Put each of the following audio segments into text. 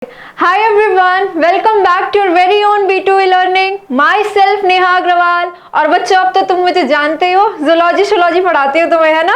Hi everyone, welcome back to your very own B2 e-learning. Myself Neha Agarwal. और बच्चों अब तो तुम मुझे जानते हो, ज़ूलॉजी पढ़ाती हो तुम्हें, है ना।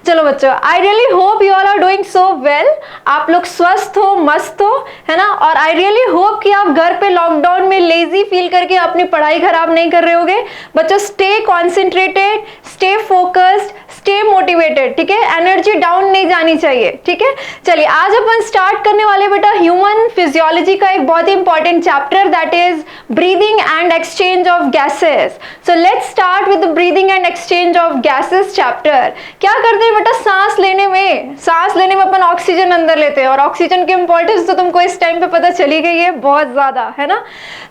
चलो बच्चों, I really hope you all are doing so well. आप लोग स्वस्थ हो, मस्त हो, है ना। और आई रियली होप कि आप घर पे लॉकडाउन में लेजी फील करके अपनी पढ़ाई खराब नहीं कर रहे होगे। बच्चों stay concentrated, stay focused, stay motivated, ठीक है। एनर्जी डाउन नहीं जानी चाहिए, ठीक है। चलिए आज अपन स्टार्ट करने वाले बेटा ह्यूमन फिजियोलॉजी का एक बहुत ही important chapter, that is breathing and exchange of gases. So let's start with the breathing and exchange of gases chapter. क्या करते हैं बेटा, सांस लेने में अपन ऑक्सीजन अंदर लेते हैं, और ऑक्सीजन की इंपॉर्टेंस तो तुमको इस टाइम पे पता चली गई है, बहुत ज्यादा, है ना।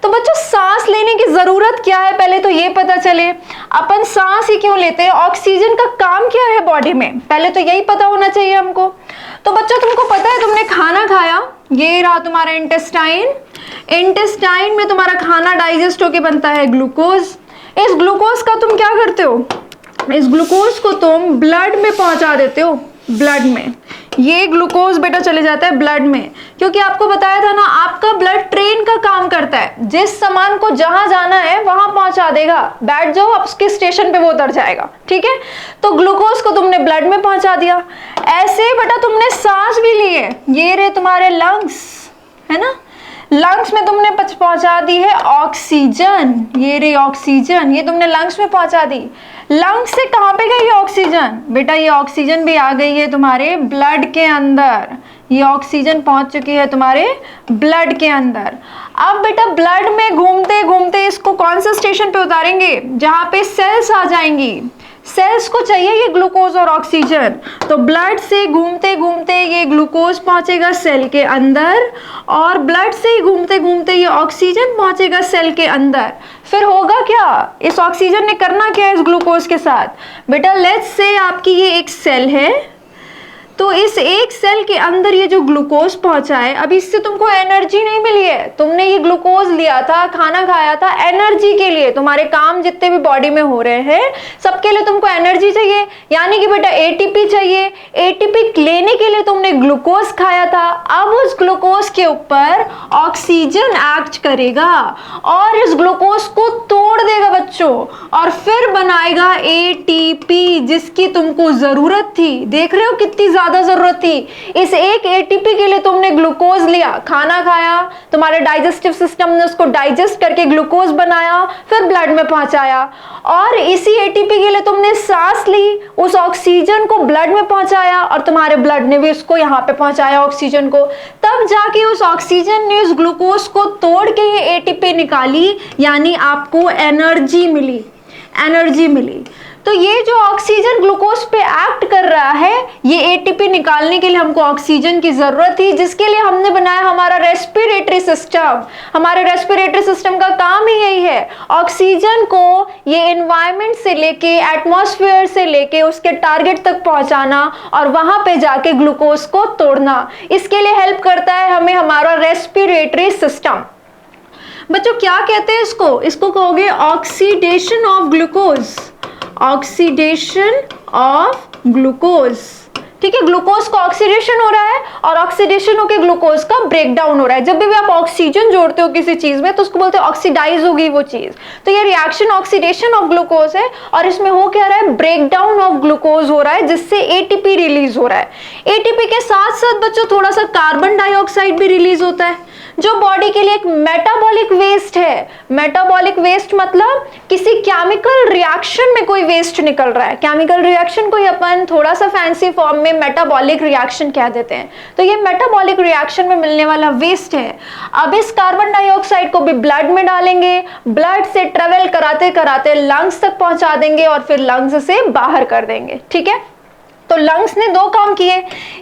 तो बच्चों सांस लेने की जरूरत क्या है, पहले तो ये पता चले। अपन सांस ही क्यों लेते हैं, ऑक्सीजन का काम क्या है बॉडी में, पहले तो यही पता होना चाहिए हमको। तो बच्चों तुमको पता है, तुमने खाना खाया, ये रहा तुम्हारा इंटेस्टाइन में तुम्हारा खाना डाइजेस्ट होके बनता है ग्लूकोज। इस ग्लूकोज का तुम क्या करते हो, इस ग्लूकोज को तुम ब्लड में पहुंचा देते हो। ब्लड में ये ग्लूकोज बेटा चले जाता है ब्लड में, क्योंकि आपको बताया था ना, आपका ब्लड ट्रेन का काम करता है। जिस सामान को जहां जाना है वहां पहुंचा देगा, बैठ जाओ आप उसके स्टेशन पे, वो उतर जाएगा, ठीक है। तो ग्लूकोज को तुमने ब्लड में पहुंचा दिया। ऐसे बेटा तुमने सांस भी लिए, ये रहे तुम्हारे लंग्स, है ना। लंग्स में तुमने पहुंचा दी है ऑक्सीजन, ये रही ऑक्सीजन, ये तुमने लंग्स में पहुंचा दी। लंग्स से कहां पे गई ऑक्सीजन, बेटा ये ऑक्सीजन भी आ गई है तुम्हारे ब्लड के अंदर। ये ऑक्सीजन पहुंच चुकी है तुम्हारे ब्लड के अंदर। अब बेटा ब्लड में घूमते घूमते इसको कौन सा स्टेशन पे उतारेंगे, जहां पे सेल्स आ जाएंगी। सेल्स को चाहिए ये ग्लूकोज और ऑक्सीजन, तो ब्लड से घूमते घूमते ये ग्लूकोज पहुंचेगा सेल के अंदर, और ब्लड से ही घूमते घूमते ये ऑक्सीजन पहुंचेगा सेल के अंदर। फिर होगा क्या, इस ऑक्सीजन ने करना क्या है इस ग्लूकोज के साथ। बेटा लेट्स से आपकी ये एक सेल है, तो इस एक सेल के अंदर ये जो ग्लूकोज पहुंचा है, अब इससे तुमको एनर्जी नहीं मिली है। तुमने ये ग्लूकोज लिया था, खाना खाया था एनर्जी के लिए, तुम्हारे काम जितने भी बॉडी में हो रहे हैं सबके लिए तुमको एनर्जी चाहिए, यानी कि बेटा एटीपी चाहिए। एटीपी लेने के लिए तुमने ग्लूकोज खाया था। अब उस ग्लूकोज के ऊपर ऑक्सीजन एक्ट करेगा और इस ग्लूकोज को तोड़ देगा बच्चों, और फिर बनाएगा एटीपी, जिसकी तुमको जरूरत थी। देख रहे हो कितनी ज्यादा जरूरत थी। इस एक एटीपी के लिए तुमने ग्लूकोज लिया, खाना खाया, तुम्हारे डाइजेस्टिव सिस्टम ने उसको डाइजेस्ट करके ग्लूकोज बनाया, फिर ब्लड में पहुंचाया, और इसी एटीपी के लिए तुमने सांस ली, उस ऑक्सीजन को ब्लड में पहुंचाया, और तुम्हारे ब्लड ने भी उसको यहाँ पे पहुंचाया ऑक्सीजन को। तब जाके उस ऑक्सीजन ने उस ग्लूकोज को तोड़ के ये एटीपी निकाली, यानी आपको एनर्जी मिली। तो ये जो ऑक्सीजन ग्लूकोज पे एक्ट कर रहा है, ये एटीपी निकालने के लिए हमको ऑक्सीजन की जरूरत थी, जिसके लिए हमने बनाया हमारा रेस्पिरेटरी सिस्टम। हमारे रेस्पिरेटरी सिस्टम का काम ही यही है, ऑक्सीजन को ये एनवायरनमेंट से लेके, एटमॉस्फेयर से लेके उसके टारगेट तक पहुंचाना, और वहां पे जाके ग्लूकोज को तोड़ना। इसके लिए हेल्प करता है हमें हमारा रेस्पिरेटरी सिस्टम। बच्चों क्या कहते हैं इसको कहोगे oxidation of glucose, oxidation of glucose, ठीक है। ग्लूकोज का ऑक्सीडेशन हो रहा है, और ऑक्सीडेशन होकर ग्लूकोज का ब्रेकडाउन हो रहा है। जब भी आप ऑक्सीजन जोड़ते हो किसी चीज में, तो उसको बोलते हैं ऑक्सीडाइज होगी वो चीज। तो ये रिएक्शन ऑक्सीडेशन ऑफ ग्लूकोज है, और इसमें हो क्या रहा है, ब्रेकडाउन ऑफ ग्लूकोज हो रहा है, जिससे एटीपी रिलीज हो रहा है। एटीपी के साथ साथ बच्चों थोड़ा सा कार्बन डाइऑक्साइड भी रिलीज होता है, जो बॉडी के लिए एक मेटाबॉलिक वेस्ट है। मेटाबॉलिक वेस्ट मतलब किसी केमिकल रिएक्शन में कोई वेस्ट निकल रहा है। केमिकल रिएक्शन को अपन थोड़ा सा फैंसी फॉर्म में मेटाबॉलिक रिएक्शन कह देते हैं। तो ये मेटाबॉलिक रिएक्शन में मिलने वाला वेस्ट है। अब इस कार्बन डाइऑक्साइड को भी ब्लड में डालेंगे, ब्लड से ट्रेवल कराते कराते लंग्स तक पहुंचा देंगे, और फिर लंग्स से बाहर कर देंगे, ठीक है। तो लंग्स ने दो काम किए,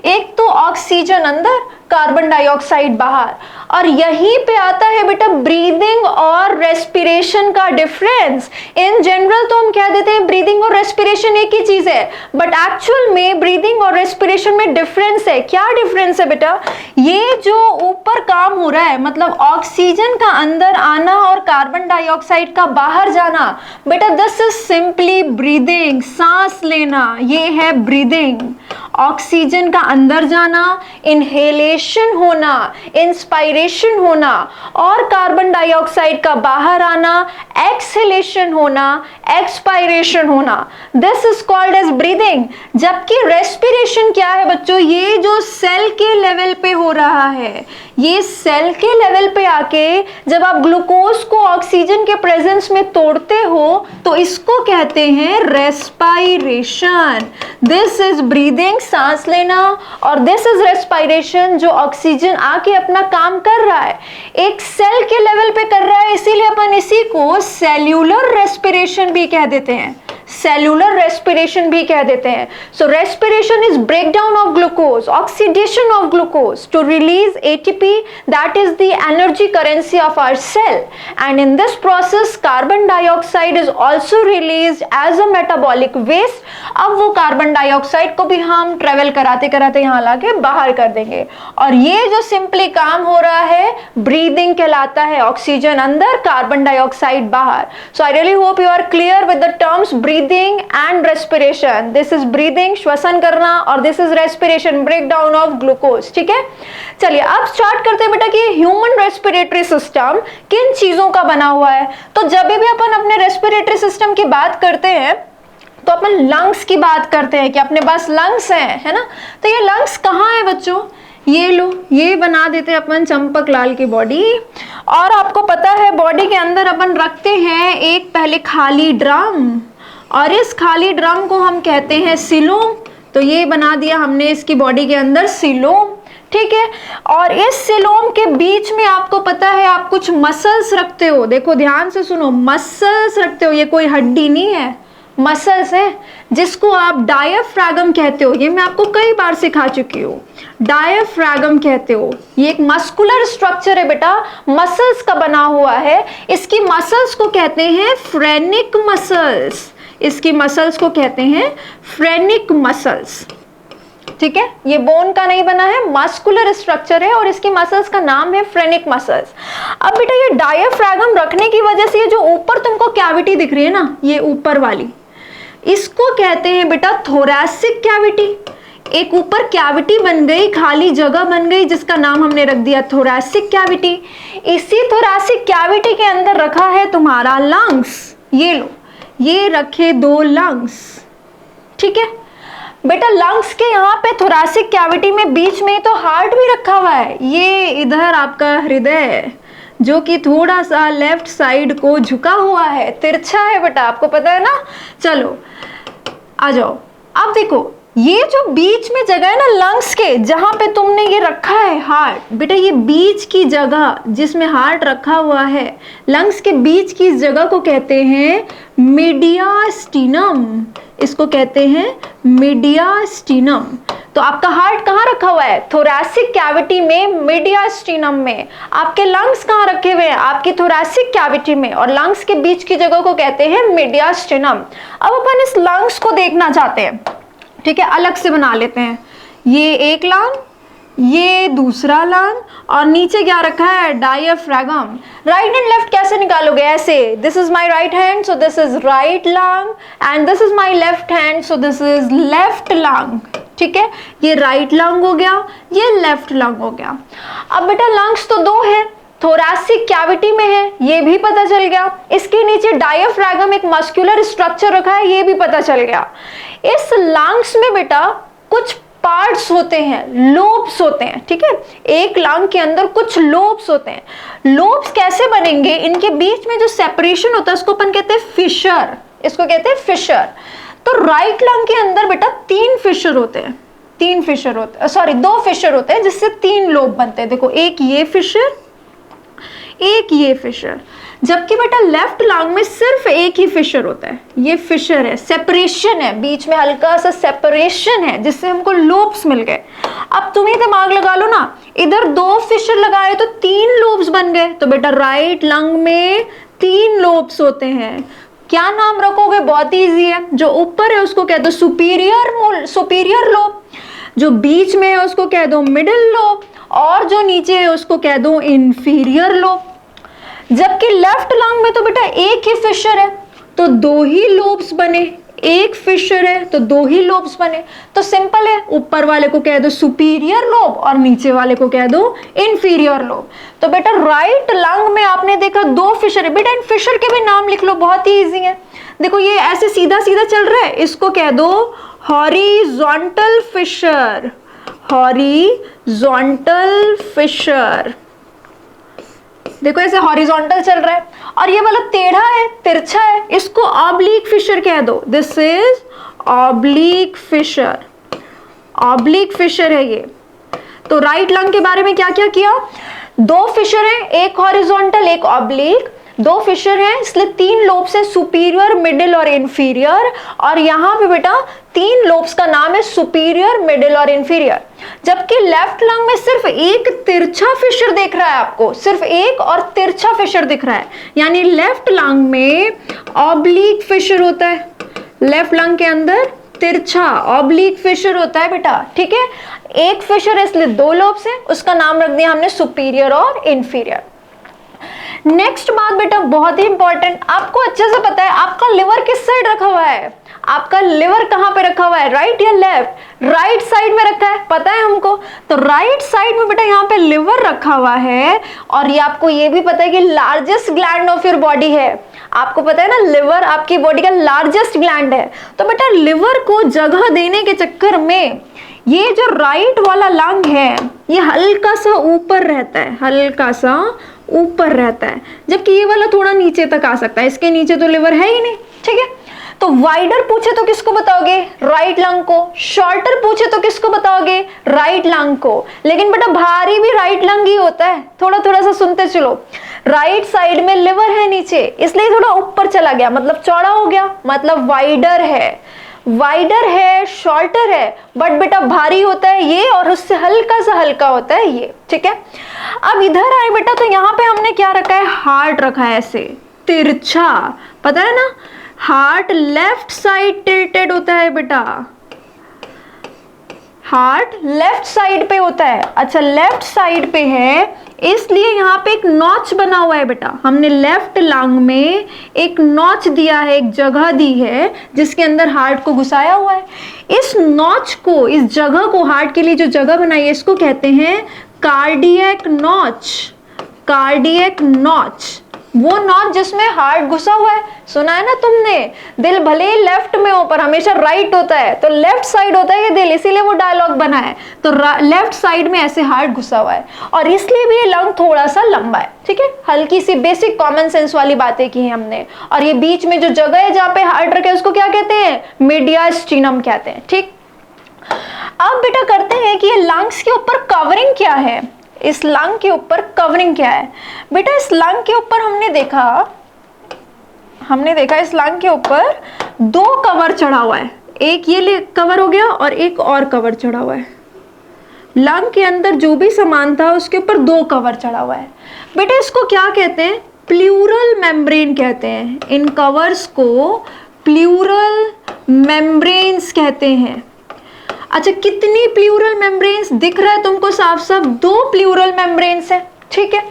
एक तो ऑक्सीजन अंदर, कार्बन डाइऑक्साइड बाहर। और यहीं पे आता है बेटा ब्रीदिंग और रेस्पिरेशन का डिफरेंस। इन जनरल तो हम कह देते हैं ब्रीदिंग और रेस्पिरेशन एक ही चीज है, बट एक्चुअल में ब्रीदिंग और रेस्पिरेशन में डिफरेंस है। क्या डिफरेंस है बेटा? ये जो ऊपर काम हो रहा है, मतलब ऑक्सीजन का अंदर आना और कार्बन डाइऑक्साइड का बाहर जाना, बेटा दिस इज सिंपली ब्रीदिंग, सांस लेना, ये है ब्रीदिंग। ऑक्सीजन का अंदर जाना, इनहेलेशन होना, इंस्पायरेशन होना, और कार्बन डाइऑक्साइड का बाहर आना, एक्सहेलेशन होना, एक्सपायरेशन होना। This is called as breathing. जबकि रेस्पिरेशन क्या है बच्चों, ये जो सेल के लेवल पे हो रहा है, ये सेल के लेवल पे आके जब आप ग्लूकोज को ऑक्सीजन के प्रेजेंस में तोड़ते हो तो इसको कहते हैं रेस्पायरेशन। दिस इज ब्रीदिंग, सांस लेना, और दिस इज रेस्पायरेशन, जो ऑक्सीजन आके अपना काम कर रहा है, एक सेल के लेवल पे कर रहा है, इसीलिए अपन इसी को सेल्यूलर रेस्पिरेशन भी कह देते हैं, सेल्यूलर रेस्पिरेशन भी कह देते हैं। So respiration is breakdown of glucose, oxidation of glucose to release ATP, that is the energy currency of our cell, and in this process carbon dioxide is also released as a metabolic waste. अब वो carbon dioxide को भी हम travel कराते कराते यहाँ लाके बाहर कर देंगे, और ये जो सिंपली काम हो रहा है ब्रीदिंग कहलाता है। ऑक्सीजन अंदर, कार्बन डाइऑक्साइड बाहर। So I really hope you are clear with the terms breathing and respiration. This is breathing, श्वसन करना, और this is respiration, break down of glucose. ठीक है, चलिए अब स्टार्ट करते हैं बेटा कि ह्यूमन रेस्पिरेटरी सिस्टम किन चीजों का बना हुआ है। तो जब भी अपन अपने रेस्पिरेटरी सिस्टम की बात करते हैं तो अपन लंग्स की बात करते हैं कि अपने पास लंग्स हैं, है ना। तो ये लंग्स कहाँ है बच्चों, ये लो, ये बना देते हैं अपन चंपक लाल की बॉडी, और आपको पता है बॉडी के अंदर अपन रखते हैं एक पहले खाली ड्रम, और इस खाली ड्रम को हम कहते हैं सीलोम। तो ये बना दिया हमने इसकी बॉडी के अंदर सीलोम, ठीक है। और इस सीलोम के बीच में आपको पता है आप कुछ मसल्स रखते हो, देखो ध्यान से सुनो, मसल्स रखते हो, ये कोई हड्डी नहीं है, मसल्स है, जिसको आप डायफ्रागम कहते हो। ये मैं आपको कई बार सिखा चुकी हूँ, डायफ्रागम कहते हो। ये एक मस्कुलर स्ट्रक्चर है बेटा, मसल्स का बना हुआ है। इसकी मसल्स को कहते हैं फ्रेनिक मसल्स, इसकी मसल्स को कहते हैं फ्रेनिक मसल्स, ठीक है। ये बोन का नहीं बना है, मस्कुलर स्ट्रक्चर है, और इसकी मसल्स का नाम है फ्रेनिक मसल्स। अब बेटा ये डायफ्रागम रखने की वजह से ये जो ऊपर तुमको कैविटी दिख रही है ना, ये ऊपर वाली, इसको कहते हैं बेटा थोरैसिक कैविटी। एक ऊपर कैविटी बन गई, खाली जगह बन गई, जिसका नाम हमने रख दिया थोरैसिक कैविटी। इसी थोरैसिक कैविटी के अंदर रखा है तुम्हारा लंग्स। ये लो, ये रखे 2 लंग्स, ठीक है बेटा। लंग्स के यहाँ पे थोरैसिक कैविटी में बीच में तो हार्ट भी रखा हुआ है। ये इधर आपका हृदय है, जो कि थोड़ा सा लेफ्ट साइड को झुका हुआ है, तिरछा है बेटा, आपको पता है ना। चलो आ जाओ, अब देखो ये जो बीच में जगह है ना लंग्स के, जहां पे तुमने ये रखा है हार्ट, बेटा ये बीच की जगह जिसमें हार्ट रखा हुआ है, लंग्स के बीच की इस जगह को कहते हैं मीडियास्टिनम। इसको कहते हैं मीडियास्टिनम। तो आपका हार्ट कहाँ रखा हुआ है, थोरैसिक कैविटी में, मीडियास्टिनम में। आपके लंग्स कहाँ रखे हुए हैं, आपकी थोरैसिक कैविटी में, और लंग्स के बीच की जगह को कहते हैं मीडियास्टिनम। अब अपन इस लंग्स को देखना चाहते हैं, ठीक है, अलग से बना लेते हैं। ये एक लंग, ये दूसरा लंग, और नीचे क्या रखा है, डायफ्रागम। राइट एंड लेफ्ट कैसे निकालोगे, ऐसे, this is my right hand so this is right lung, and this is my left hand so this is left lung, ठीक है। ये राइट लंग हो गया, ये लेफ्ट लंग हो गया। अब बेटा लंग्स तो 2 है, थोरैसिक कैविटी में है, ये भी पता चल गया। इसके नीचे डायफ्रागम एक मस्कुलर स्ट्रक्चर रखा है, ये भी पता चल गया। इस लंग्स में बेटा कुछ पार्ट्स होते हैं, लोब्स होते हैं, ठीक है। एक लंग के अंदर कुछ लोब्स होते हैं। लोब्स कैसे बनेंगे, इनके बीच में जो सेपरेशन होता है उसको अपन कहते हैं फिशर, इसको कहते हैं फिशर। तो राइट लंग के अंदर बेटा 3 फिशर होते हैं, 2 फिशर होते हैं, जिससे 3 लोब बनते हैं। देखो एक ये फिशर, एक ये फिशर, जबकि बेटा लेफ्ट लंग में सिर्फ एक ही फिशर होता है। ये फिशर है, सेपरेशन है, बीच में हल्का सा सेपरेशन है, जिससे हमको लोब्स मिल गए। अब तुम ही दिमाग लगा लो ना, इधर 2 फिशर लगाए तो 3 लोब्स बन गए। तो बेटा राइट लंग में 3 लोब्स होते हैं। क्या नाम रखोगे, बहुत ईजी है। जो ऊपर है उसको कह दो सुपीरियर लोब, जो बीच में है उसको कह दो मिडिल लोब, और जो नीचे है उसको कह दो इंफीरियर लोब। जबकि लेफ्ट लंग में तो बेटा एक ही फिशर है, तो 2 ही लोब्स बने, एक फिशर है तो दो ही लोब्स बने, तो सिंपल है, ऊपर वाले को कह दो सुपीरियर लोब और नीचे वाले को कह दो इंफीरियर लोब। तो बेटा राइट लंग में आपने देखा दो फिशर है, बेटा इन फिशर के भी नाम लिख लो, बहुत ही इजी है। देखो ये ऐसे सीधा सीधा चल रहा है, इसको कह दो हॉरिजॉन्टल फिशर, हॉरिजॉन्टल फिशर। देखो ऐसे हॉरिजॉन्टल चल रहा है, और ये वाला टेढ़ा है, तिरछा है, इसको ऑब्लिक फिशर कह दो, this is oblique fissure, oblique fissure है ये। तो राइट लंग के बारे में क्या क्या किया, दो फिशर है, एक हॉरिजॉन्टल एक ऑब्लिक, दो फिशर हैं इसलिए तीन लोब्स है, सुपीरियर मिडिल और इंफीरियर, और यहाँ पे बेटा तीन लोब्स का नाम है सुपीरियर मिडिल और इंफीरियर। जबकि लेफ्ट लंग में सिर्फ एक तिरछा फिशर दिख रहा है आपको, सिर्फ एक और तिरछा फिशर दिख रहा है, यानी लेफ्ट लंग में ऑब्लिक फिशर होता है, लेफ्ट लंग के अंदर तिरछा ऑब्लिक फिशर होता है बेटा, ठीक है। एक फिशर है इसलिए दो लोब्स है, उसका नाम रख दिया हमने सुपीरियर और इंफीरियर। नेक्स्ट बात बेटा बहुत ही इंपॉर्टेंट, आपको अच्छे से पता है आपका लिवर किस साइड रखा हुआ है, आपका लिवर कहां पे रखा हुआ है, राइट या लेफ्ट, राइट साइड में रखा है, पता है हमको। तो राइट साइड में बेटा यहाँ पे लिवर रखा हुआ है, और ये आपको ये भी पता है कि largest gland of your body है, आपको पता है ना लिवर आपकी बॉडी का लार्जेस्ट ग्लैंड है। तो बेटा लिवर को जगह देने के चक्कर में ये जो राइट वाला लंग है ये हल्का सा ऊपर रहता है, हल्का सा ऊपर रहता है, जबकि ये वाला थोड़ा नीचे तक आ सकता है, इसके नीचे तो लिवर है ही नहीं, ठीक है। तो वाइडर पूछे तो किसको बताओगे, राइट लंग को, शॉर्टर पूछे तो किसको बताओगे, राइट लंग को। लेकिन बेटा भारी भी राइट लंग ही होता है, थोड़ा थोड़ा सा सुनते चलो, राइट साइड में लिवर है नीचे इसलिए थोड़ा ऊपर चला गया, मतलब चौड़ा हो गया, मतलब वाइडर है, वाइडर है, शॉर्टर है, बट बेटा भारी होता है ये और उससे हल्का सा हल्का होता है ये, ठीक है। अब इधर आए बेटा तो यहाँ पे हमने क्या रखा है, हार्ट रखा है ऐसे तिरछा, पता है ना, हार्ट लेफ्ट साइड टिल्टेड होता है बेटा, हार्ट लेफ्ट साइड पे होता है। अच्छा लेफ्ट साइड पे है इसलिए यहाँ पे एक नॉच बना हुआ है बेटा, हमने लेफ्ट लंग में एक नॉच दिया है, एक जगह दी है जिसके अंदर हार्ट को घुसाया हुआ है। इस नॉच को, इस जगह को, हार्ट के लिए जो जगह बनाई है इसको कहते हैं कार्डियक नॉच, कार्डियक नॉच, वो नॉच जिसमें हार्ट घुसा हुआ है। सुना है ना तुमने, दिल भले ही लेफ्ट में हो पर हमेशा राइट होता है, तो लेफ्ट साइड होता है ये दिल, इसीलिए वो डायलॉग बना है। तो लेफ्ट साइड में ऐसे हार्ट घुसा हुआ है और इसलिए भी ये लंग थोड़ा सा लंबा है, ठीक है। हल्की सी बेसिक कॉमन सेंस वाली बातें की हैं हमने। और ये बीच में जो जगह है जहाँ पे हार्ट रखे उसको क्या कहते हैं, मीडियास्टिनम कहते हैं, ठीक। अब बेटा करते हैं कि ये लंग्स के ऊपर कवरिंग क्या है, इस लंग के ऊपर कवरिंग क्या है। बेटा इस लंग के ऊपर हमने देखा इस लंग के ऊपर दो कवर चढ़ा हुआ है, एक ये कवर हो गया और एक और कवर चढ़ा हुआ है। लंग के अंदर जो भी सामान था उसके ऊपर दो कवर चढ़ा हुआ है। बेटा इसको क्या कहते हैं, प्लूरल मेम्ब्रेन कहते हैं, इन कवर्स को प्लूरल मेम्ब्रेन्स कहते हैं। अच्छा कितनी प्लूरल मेम्ब्रेन्स दिख रहा है तुमको साफ साफ, दो प्लूरल मेम्ब्रेन्स है, ठीक है।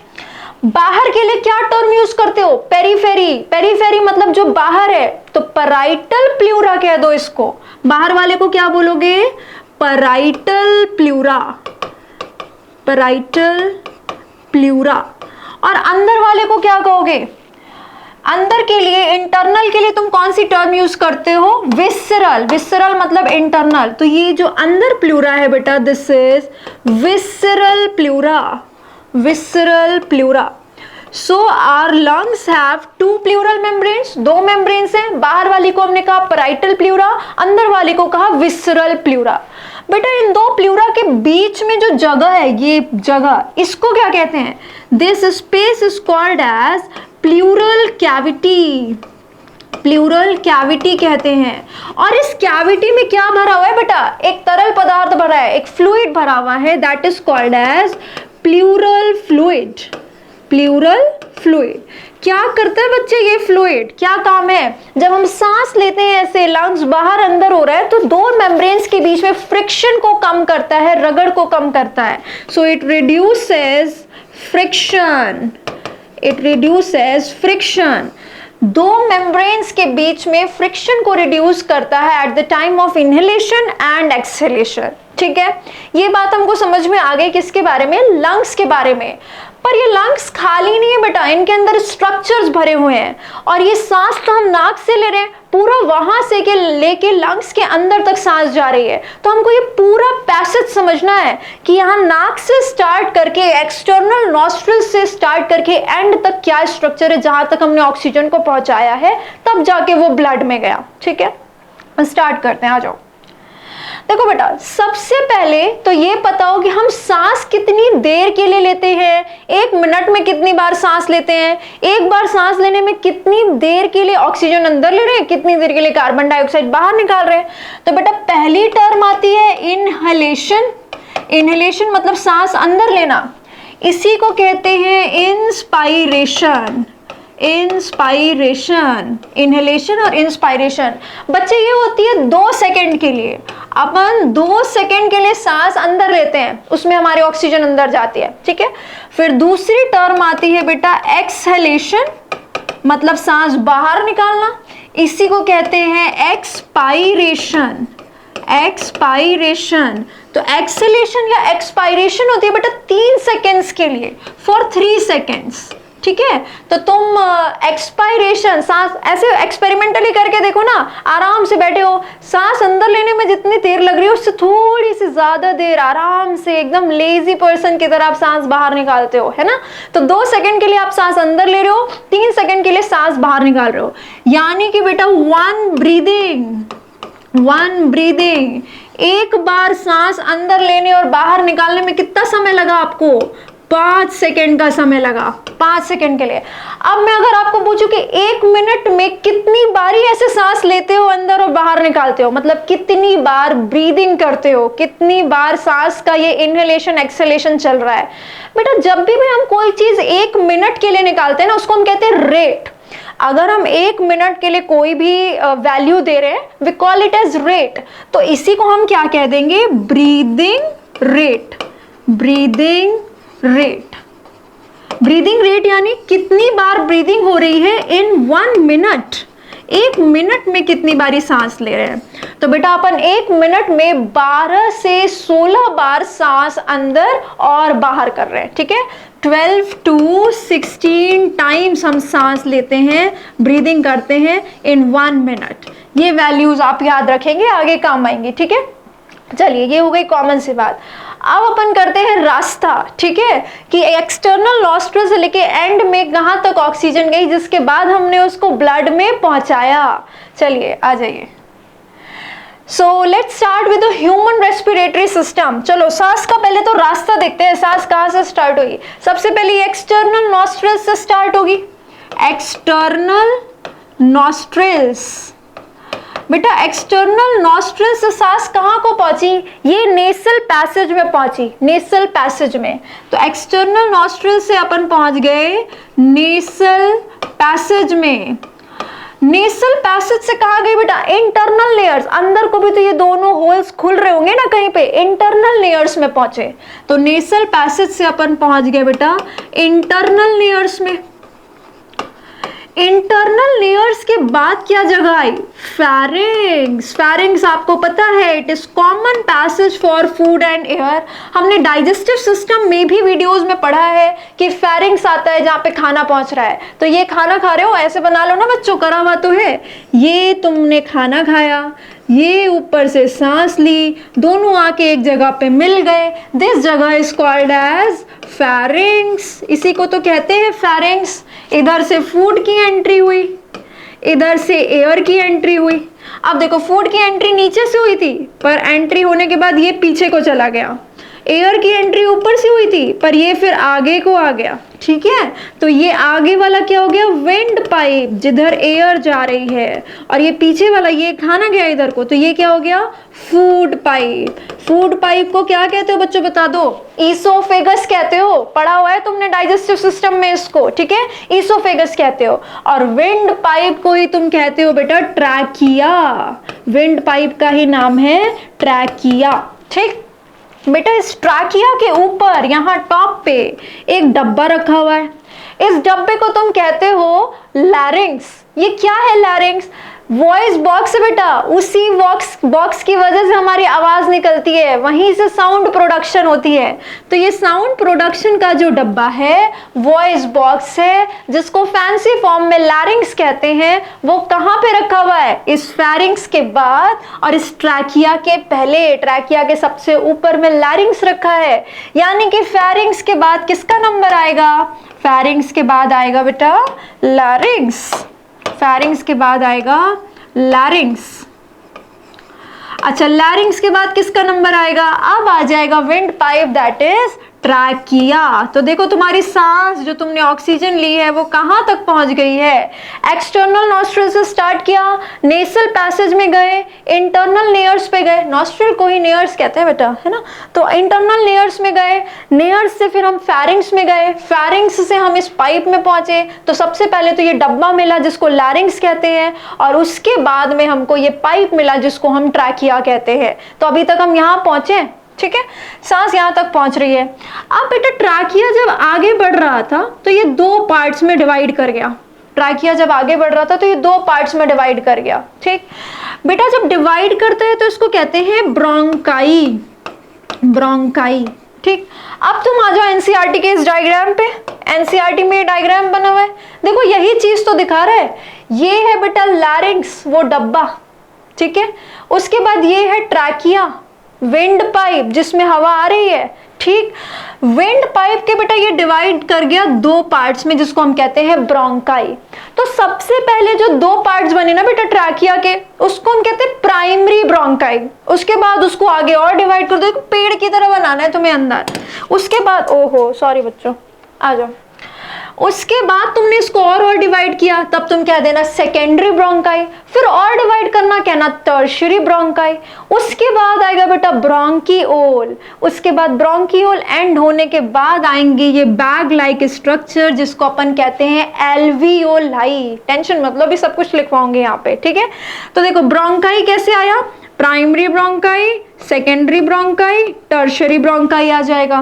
बाहर के लिए क्या टर्म यूज करते हो, पेरीफेरी, पेरीफेरी मतलब जो बाहर है, तो पैराइटल प्लूरा कह दो इसको, बाहर वाले को क्या बोलोगे, पैराइटल प्लूरा, पैराइटल प्लूरा। और अंदर वाले को क्या कहोगे, अंदर के लिए, इंटरनल के लिए तुम कौन सी टर्म यूज करते हो, विसरल, विसरल मतलब इंटरनल। तो ये जो अंदर प्लूरा है बेटा this is visceral pleura, visceral pleura. So our lungs have two pleural membranes, दो मेम्ब्रेन्स हैं, बाहर वाली को हमने कहा पैराइटल प्लूरा, अंदर वाली को कहा विसरल प्लूरा। बेटा इन दो प्लूरा के बीच में जो जगह है, ये जगह, इसको क्या कहते हैं, this space is called as pleural cavity, pleural cavity कहते हैं। और इस कैविटी में क्या भरा हुआ है बेटा, एक तरल पदार्थ भरा है, एक फ्लूइड भरा हुआ है, that is called as pleural fluid, pleural fluid. क्या करता है बच्चे ये फ्लूइड, क्या काम है, जब हम सांस लेते हैं ऐसे लंग्स बाहर अंदर हो रहा है तो दो मेम्ब्रेन्स के बीच में फ्रिक्शन को कम करता है, रगड़ को कम करता है। So it reduces friction, it reduces friction, दो मेम्ब्रेन्स के बीच में फ्रिक्शन को रिड्यूस करता है at the time of inhalation and exhalation. ठीक है, ये बात हमको समझ में आ गई किसके बारे में, लंग्स के बारे में। पर ये लंग्स खाली नहीं है बेटा, इनके अंदर स्ट्रक्चर्स भरे हुए हैं, और ये सांस तो हम नाक से ले रहे हैं, पूरा वहां से के लेके लंग्स के अंदर तक सांस जा रही है। तो हमको ये पूरा पैसेज समझना है कि यहाँ नाक से स्टार्ट करके, एक्सटर्नल नॉस्ट्रिल से स्टार्ट करके एंड तक क्या स्ट्रक्चर है, जहां तक हमने ऑक्सीजन को पहुंचाया है, तब जाके वो ब्लड में गया। ठीक है, स्टार्ट करते हैं, आ जाओ। देखो बेटा, सबसे पहले तो ये पता हो कि हम सांस कितनी देर के लिए लेते हैं, 1 मिनट में कितनी बार सांस लेते हैं, एक बार सांस लेने में कितनी देर के लिए ऑक्सीजन अंदर ले रहे हैं, कितनी देर के लिए कार्बन डाइऑक्साइड बाहर निकाल रहे हैं। तो बेटा पहली टर्म आती है इनहेलेशन। इनहेलेशन मतलब सांस अंदर लेना, इसी को कहते हैं इंस्पायरेशन। इंस्पायरेशन, इनहेलेशन और इंस्पायरेशन। बच्चे ये होती है 2 सेकंड के लिए, अपन 2 सेकंड के लिए सांस अंदर लेते हैं, उसमें हमारी ऑक्सीजन अंदर जाती है। ठीक है, फिर दूसरी टर्म आती है बेटा एक्सहेलेशन, मतलब सांस बाहर निकालना, इसी को कहते हैं एक्सपायरेशन। एक्सपायरेशन, तो एक्सहेलेशन या एक्सपायरेशन होती है बेटा 3 सेकेंड्स के लिए, फॉर 3 सेकेंड्स। ठीक है, तो तुम एक्सपायरेशन सांस ऐसे एक्सपेरिमेंटली करके देखो ना, आराम से बैठे हो, सांस अंदर लेने में जितनी देर लग रही है उससे थोड़ी सी ज्यादा देर आराम से एकदम लेजी पर्सन की तरह आप सांस बाहर निकालते हो, है ना। तो 2 सेकंड के लिए आप सांस अंदर ले रहे हो, 3 सेकंड के लिए सांस बाहर निकाल रहे हो, यानी कि बेटा 1 ब्रीदिंग, एक बार सांस अंदर लेने और बाहर निकालने में कितना समय लगा आपको, 5 सेकेंड का समय लगा, 5 सेकेंड के लिए। अब मैं अगर आपको पूछूं कि 1 मिनट में कितनी बारी ऐसे सांस लेते हो अंदर और बाहर निकालते हो, मतलब कितनी बार ब्रीदिंग करते हो, कितनी बार सांस का ये इनहेलेशन एक्सहेलेशन चल रहा है। बेटा जब भी हम कोई चीज 1 मिनट के लिए निकालते हैं ना, उसको हम कहते हैं रेट। अगर हम 1 मिनट के लिए कोई भी वैल्यू दे रहे हैं, we call it as rate, तो इसी को हम क्या कह देंगे, breathing rate. Breathing rate, breathing rate यानी कितनी बार ब्रीदिंग हो रही है इन 1 मिनट, 1 मिनट में कितनी बारी सांस ले रहे हैं। तो बेटा अपन 1 मिनट में 12 से 16 बार सांस अंदर और बाहर कर रहे हैं। ठीक है, 12 to 16 टाइम्स हम सांस लेते हैं, ब्रीदिंग करते हैं इन 1 मिनट। ये वैल्यूज आप याद रखेंगे, आगे काम आएंगे। ठीक है, चलिए ये हो गई कॉमन सी बात। अब अपन करते हैं रास्ता। ठीक है, कि एक्सटर्नल नॉस्ट्रल से लेके एंड में कहां तक ऑक्सीजन गई, जिसके बाद हमने उसको ब्लड में पहुंचाया। चलिए आ जाइए। सो let's start with the human respiratory system. चलो सांस का पहले तो रास्ता देखते हैं, सांस कहां से स्टार्ट होगी। सबसे पहले एक्सटर्नल नॉस्ट्रल से स्टार्ट होगी, एक्सटर्नल नॉस्ट्रल्स। बेटा एक्सटर्नल नॉस्ट्रल से सांस कहाँ को पहुंची, ये नेसल पैसेज में पहुंची, नेसल पैसेज में। तो एक्सटर्नल नॉस्ट्रल से अपन पहुंच गए नेसल पैसेज में। नेसल पैसेज से कहा गई बेटा इंटरनल लेयर्स, अंदर को भी तो ये दोनों होल्स खुल रहे होंगे ना कहीं पे, इंटरनल लेयर्स में पहुंचे। तो नेसल पैसेज से अपन पहुंच गए बेटा इंटरनल लेयर्स में। इंटरनल लेयर्स के बाद क्या जगह आई, फेरिंग्स। फेरिंग्स आपको पता है it is common passage for food and air. हमने डाइजेस्टिव सिस्टम में भी वीडियोस में पढ़ा है कि फेरिंग्स आता है जहाँ पे खाना पहुंच रहा है। तो ये खाना खा रहे हो, ऐसे बना लो ना बच्चों, करा हुआ तो है, ये तुमने खाना खाया, ये ऊपर से सांस ली, दोनों आके एक जगह पे मिल गए, दिस जगह इज कॉल्ड एज फेरिंग्स। इसी को तो कहते हैं फेरिंग्स। इधर से फूड की एंट्री हुई, इधर से एयर की एंट्री हुई। अब देखो फूड की एंट्री नीचे से हुई थी, पर एंट्री होने के बाद ये पीछे को चला गया। एयर की एंट्री ऊपर से हुई थी, पर ये फिर आगे को आ गया। ठीक है, तो ये आगे वाला क्या हो गया, विंड पाइप, जिधर एयर जा रही है, और ये पीछे वाला ये खाना गया इधर को, तो ये क्या हो गया, फूड पाइप। फूड पाइप को क्या कहते हो बच्चों, बता दो, ईसोफेगस कहते हो, पढ़ा हुआ है तुमने डाइजेस्टिव सिस्टम में इसको। ठीक है, ईसोफेगस कहते हो। और विंड पाइप को ही तुम कहते हो बेटा ट्रैकिया। विंड पाइप का ही नाम है ट्रैकिया। ठीक बेटा, इस ट्रैकिया के ऊपर यहाँ टॉप पे एक डब्बा रखा हुआ है। इस डब्बे को तुम कहते हो लैरिंग्स। ये क्या है लैरिंग्स? वॉइस बॉक्स है बेटा, उसी बॉक्स की वजह से हमारी आवाज निकलती है, वहीं से साउंड प्रोडक्शन होती है। तो ये साउंड प्रोडक्शन का जो डब्बा है वॉइस बॉक्स है, जिसको फैंसी फॉर्म में लैरिंग्स कहते हैं। वो कहाँ पे रखा हुआ है? इस फैरिंग्स के बाद और इस ट्रैकिया के पहले, ट्रैकिया के सबसे ऊपर में लैरिंग्स रखा है। यानी कि फैरिंग्स के बाद किसका नंबर आएगा? फैरिंग्स के बाद आएगा बेटा लैरिंग्स। फैरिंग्स के बाद आएगा लैरिंग्स। अच्छा, लैरिंग्स के बाद किसका नंबर आएगा? अब आ जाएगा wind pipe, that is trachea. तो देखो तुम्हारी सांस जो तुमने ऑक्सीजन ली है वो कहां तक पहुंच गई है? एक्सटर्नल नॉस्ट्रल से स्टार्ट किया, नेसल पैसेज में गए, इंटरनल लेयर्स पे गए। नॉस्ट्रल को ही लेयर्स कहते हैं बेटा, है ना? तो इंटरनल लेयर्स में गए, लेयर्स से फिर हम फैरिंग्स में गए, फैरिंग्स से हम इस पाइप में पहुंचे। तो सबसे पहले तो ये डब्बा मिला जिसको लैरिंग्स कहते हैं, और उसके बाद में हमको ये पाइप मिला जिसको हम ट्रैकिया कहते हैं। तो अभी तक हम यहां पहुंचे, ठीक है? सांस यहां तक पहुंच रही है। अब बेटा ट्रैकिया जब आगे बढ़ रहा था तो ये दो पार्ट्स में डिवाइड कर गया। ट्रैकिया जब आगे बढ़ रहा था तो ये दो पार्ट्स में डिवाइड कर गया, ठीक? बेटा जब डिवाइड करते हैं तो इसको कहते हैं ब्रोंकाई, ब्रोंकाई, ठीक? अब तुम आ जाओ एनसीईआरटी के इस डायग्राम पे। एनसीईआरटी में ये डायग्राम बना हुआ है, देखो यही चीज तो दिखा रहा है। ये है बेटा लैरिंग्स, वो डब्बा, ठीक है? उसके बाद ये है ट्रैकिया, विंड पाइप जिसमें हवा आ रही है, ठीक? विंड पाइप के बेटा ये डिवाइड कर गया दो पार्ट्स में जिसको हम कहते हैं ब्रोंकाई। तो सबसे पहले जो दो पार्ट्स बने ना बेटा ट्रैकिया के, उसको हम कहते हैं प्राइमरी ब्रोंकाई। उसके बाद उसको आगे और डिवाइड कर दो, पेड़ की तरह बनाना है तुम्हें अंदर। उसके बाद, ओहो सॉरी बच्चों, आ जाओ। उसके बाद तुमने इसको और डिवाइड किया, तब तुम क्या देना? Secondary bronchi. फिर और डिवाइड करना, कहना टर्शियरी ब्रोंकाई। उसके बाद आएगा बेटा ब्रोंकियोल। उसके बाद ब्रोंकियोल एंड होने के बाद आएंगे ये बैग लाइक स्ट्रक्चर जिसको अपन कहते हैं एल्वियोलाई। टेंशन मतलब भी सब कुछ लिखवाऊंगे यहाँ पे, ठीक है? तो देखो ब्रोंकाई कैसे आया? Primary bronchi, secondary bronchi, tertiary bronchi आ जाएगा।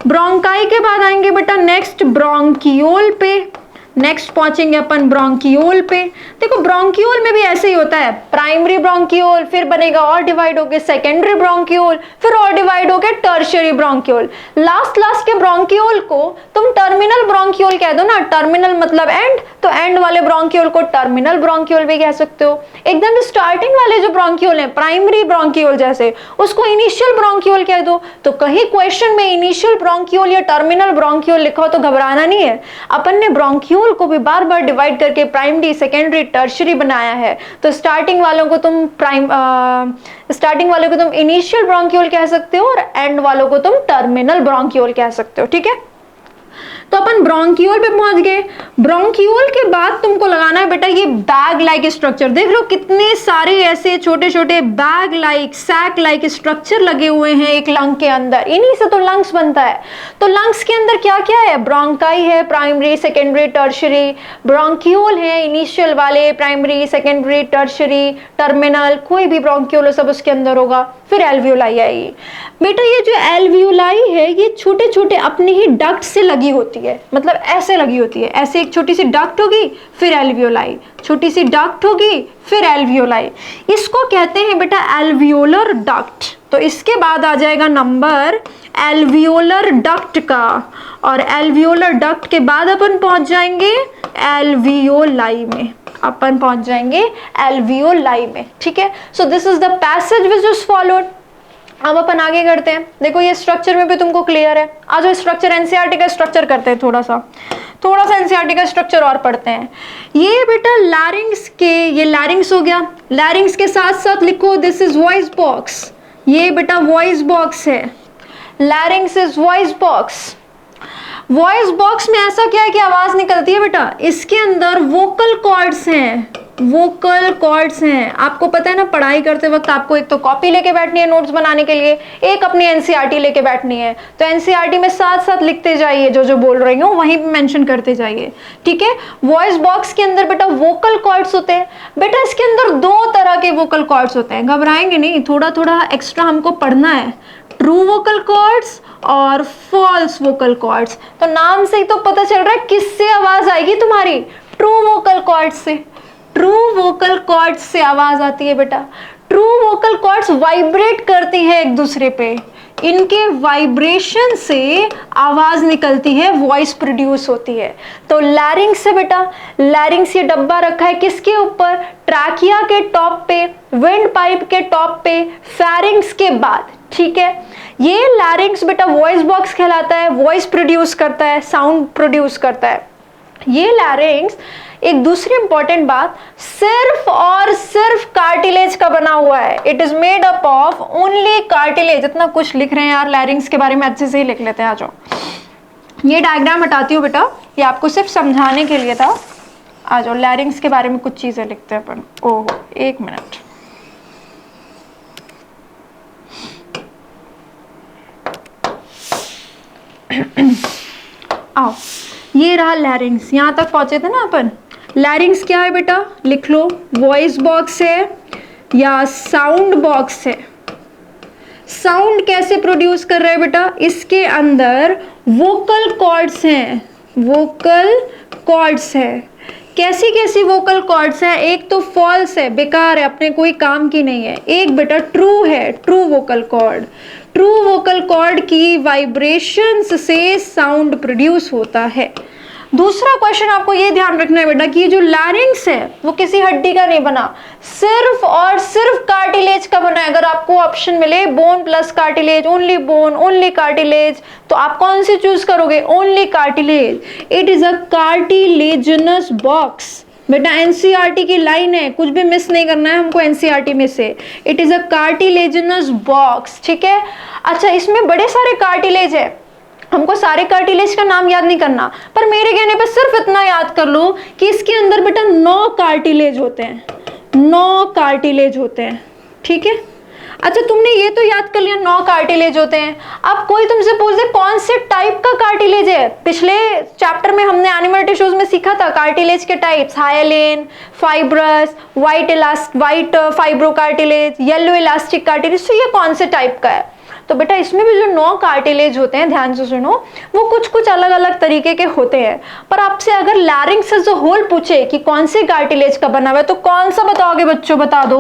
ब्रोंकाई के बाद आएंगे बेटा नेक्स्ट ब्रोंकियोल पे, नेक्स्ट पहुंचेंगे अपन ब्रोंकियोल पे। देखो ब्रोंकियोल में भी ऐसे ही होता है, प्राइमरी ब्रोंकियोल, फिर बनेगा और डिवाइड होके सेकेंडरी ब्रोंकियोल, फिर और डिवाइड होके टर्शियरी ब्रोंकियोल। लास्ट के ब्रोंकियोल को तुम टर्मिनल ब्रोंकियोल कह दो ना, टर्मिनल मतलब एंड, तो एंड वाले ब्रोंकियोल को टर्मिनल ब्रोंकियोल भी कह सकते हो। एकदम स्टार्टिंग वाले जो ब्रोंकियोल है प्राइमरी ब्रोंकियोल जैसे, उसको इनिशियल ब्रोंकियोल कह दो। तो कहीं क्वेश्चन में इनिशियल ब्रोंकियोल या टर्मिनल ब्रोंकियोल लिखा हो तो घबराना नहीं है, अपन ने ब्रोंकियोल को भी बार बार डिवाइड करके प्राइमरी, सेकेंडरी, टर्शियरी बनाया है। तो स्टार्टिंग वालों को तुम इनिशियल ब्रोंकियोल कह सकते हो और एंड वालों को तुम टर्मिनल ब्रोंकियोल कह सकते हो, ठीक है? तो अपन ब्रोंकियोल पे पहुंच गए। ब्रोंकियोल के बाद तुमको लगाना है बेटा ये बैग लाइक स्ट्रक्चर। देख लो कितने सारे ऐसे छोटे छोटे bag like, sac like structure लगे हुए हैं एक लंग के अंदर। इन्हीं से तो लंग्स बनता है। तो लंग्स के अंदर क्या क्या है? ब्रोंकाई है, प्राइमरी, सेकेंडरी, टर्शियरी। ब्रोंकियोल है, इनिशियल वाले, प्राइमरी, सेकेंडरी, टर्शियरी, टर्मिनल, कोई भी ब्रोंकियोल हो सब उसके अंदर होगा। फिर एल्वियोलाई आएगी। बेटा ये जो एल्वियोलाई है ये छोटे छोटे अपने ही डक्ट से लगी होती है, मतलब ऐसे लगी होती है। ऐसे एक छोटी सी डक्ट होगी, फिर एल्वियोलाई, छोटी सी डक्ट होगी, फिर एल्वियोलाई। इसको कहते हैं बेटा एल्वियोलर डक्ट। तो इसके बाद आ जाएगा नंबर एल्वियोलर डक्ट का, और एल्वियोलर डक्ट के बाद अपन पहुंच जाएंगे एल्वियोलाई में, अपन पहुंच जाएंगे एल्वियोलाई में, ठीक है? So this is the passage which is followed. अब अपन आगे करते हैं। देखो ये स्ट्रक्चर में भी तुमको क्लियर है। आज जो स्ट्रक्चर एनसीईआरटी का स्ट्रक्चर करते हैं, थोड़ा सा एनसीईआरटी का स्ट्रक्चर और पढ़ते हैं। ये बेटा लैरिंग्स के, ये लैरिंग्स हो गया। लैरिंग्स के साथ साथ लिखो दिस इज वॉइस बॉक्स। ये बेटा वॉइस बॉक्स है, लैरिंग्स is voice box. Voice box में ऐसा क्या है कि आवाज निकलती है बेटा, इसके अंदर वोकल कॉर्ड्स हैं, वोकल कॉर्ड्स हैं। आपको पता है ना पढ़ाई करते वक्त आपको एक तो कॉपी लेके बैठनी है नोट्स बनाने के लिए, एक अपनी एनसीईआरटी लेके बैठनी है। तो एनसीईआरटी में साथ साथ लिखते जाइए, जो जो बोल रही हूँ वहीं पे मेंशन करते जाइए, ठीक है? वॉइस बॉक्स के अंदर बेटा वोकल कॉर्ड्स होते हैं। बेटा इसके अंदर दो तरह के वोकल कॉर्ड्स होते हैं, घबराएंगे नहीं, थोड़ा थोड़ा एक्स्ट्रा हमको पढ़ना है। ट्रू वोकल कॉर्ड्स और फॉल्स वोकल कॉर्ड्स। तो नाम से ही तो पता चल रहा है किससे आवाज आएगी तुम्हारी, ट्रू वोकल कॉर्ड से, ट्रू वोकल कॉर्ड से आवाज आती है बेटा। ट्रू वोकल कॉर्ड्स वाइब्रेट करती है एक दूसरे पे, इनके वाइब्रेशन से आवाज निकलती है, वॉइस प्रोड्यूस होती है। तो लैरिंग्स है बेटा, लैरिंग्स ये डब्बा रखा है किसके ऊपर, ट्रैकिया के टॉप पे, विंड पाइप के टॉप पे, फेरिंग्स के बाद, ठीक है। ये लैरिंग्स बेटा वॉइस बॉक्स कहलाता है, वॉइस प्रोड्यूस करता है, साउंड प्रोड्यूस करता है। ये लैरिंग्स, एक दूसरी इंपॉर्टेंट बात, सिर्फ और सिर्फ कार्टिलेज का बना हुआ है। It is made up of only cartilage. इतना कुछ लिख रहे हैं यार लैरिंग्स के बारे में, अच्छे से ही लिख लेते हैं। आ जाओ, ये डायग्राम हटाती हूँ बेटा, ये आपको सिर्फ समझाने के लिए था। आ जाओ, लैरिंग्स के बारे में कुछ चीजें लिखते हैं अपन। ओह, एक मिनट, आओ, ये रहा लैरिंग्स। यहां तक पहुंचे थे ना अपन। लैरिंग्स क्या है बेटा, लिख लो, वॉइस बॉक्स है या साउंड बॉक्स है। साउंड कैसे प्रोड्यूस कर रहा है बेटा, इसके अंदर वोकल कॉर्ड्स हैं, वोकल कॉर्ड्स है। कैसी कैसी वोकल कॉर्ड्स है, एक तो फॉल्स है, बेकार है, अपने कोई काम की नहीं है। एक बेटा ट्रू है, true vocal cord. True vocal cord की वाइब्रेशंस से साउंड प्रोड्यूस होता है। दूसरा क्वेश्चन आपको ये ध्यान रखना है बेटा कि ये जो लैरिंग्स है वो किसी हड्डी का नहीं बना, सिर्फ और सिर्फ कार्टिलेज का बना है। अगर आपको ऑप्शन मिले bone plus cartilage, only bone, only cartilage, तो आप कौन सी चूज करोगे, only cartilage. It is a cartilaginous box. बेटा एनसीईआरटी की लाइन है, कुछ भी मिस नहीं करना है हमको एनसीईआरटी में से। It is a cartilaginous box, ठीक है। अच्छा, इसमें बड़े सारे कार्टिलेज है, हमको सारे कार्टिलेज का नाम याद नहीं करना, पर मेरे कहने पे सिर्फ इतना याद कर लो कि इसके अंदर बेटा 9 कार्टिलेज होते हैं, 9 कार्टिलेज होते हैं, ठीक है। अच्छा, तुमने ये तो याद कर लिया 9 कार्टिलेज होते हैं। अब कोई तुमसे पूछ दे कौन से टाइप का कार्टिलेज है। पिछले चैप्टर में हमने एनिमल टिश्यूज में सीखा था कार्टिलेज के types, hyaline, fibrous, white fibro cartilage, yellow elastic cartilage. तो ये कौन से टाइप का है, तो बेटा इसमें भी जो 9 कार्टिलेज होते हैं, ध्यान से सुनो, वो कुछ कुछ अलग अलग तरीके के होते हैं। पर आपसे अगर लैरिंग्स एज अ होल पूछे कि कौन सी कार्टिलेज का बना हुआ है, तो कौन सा बताओगे बच्चों, बता दो।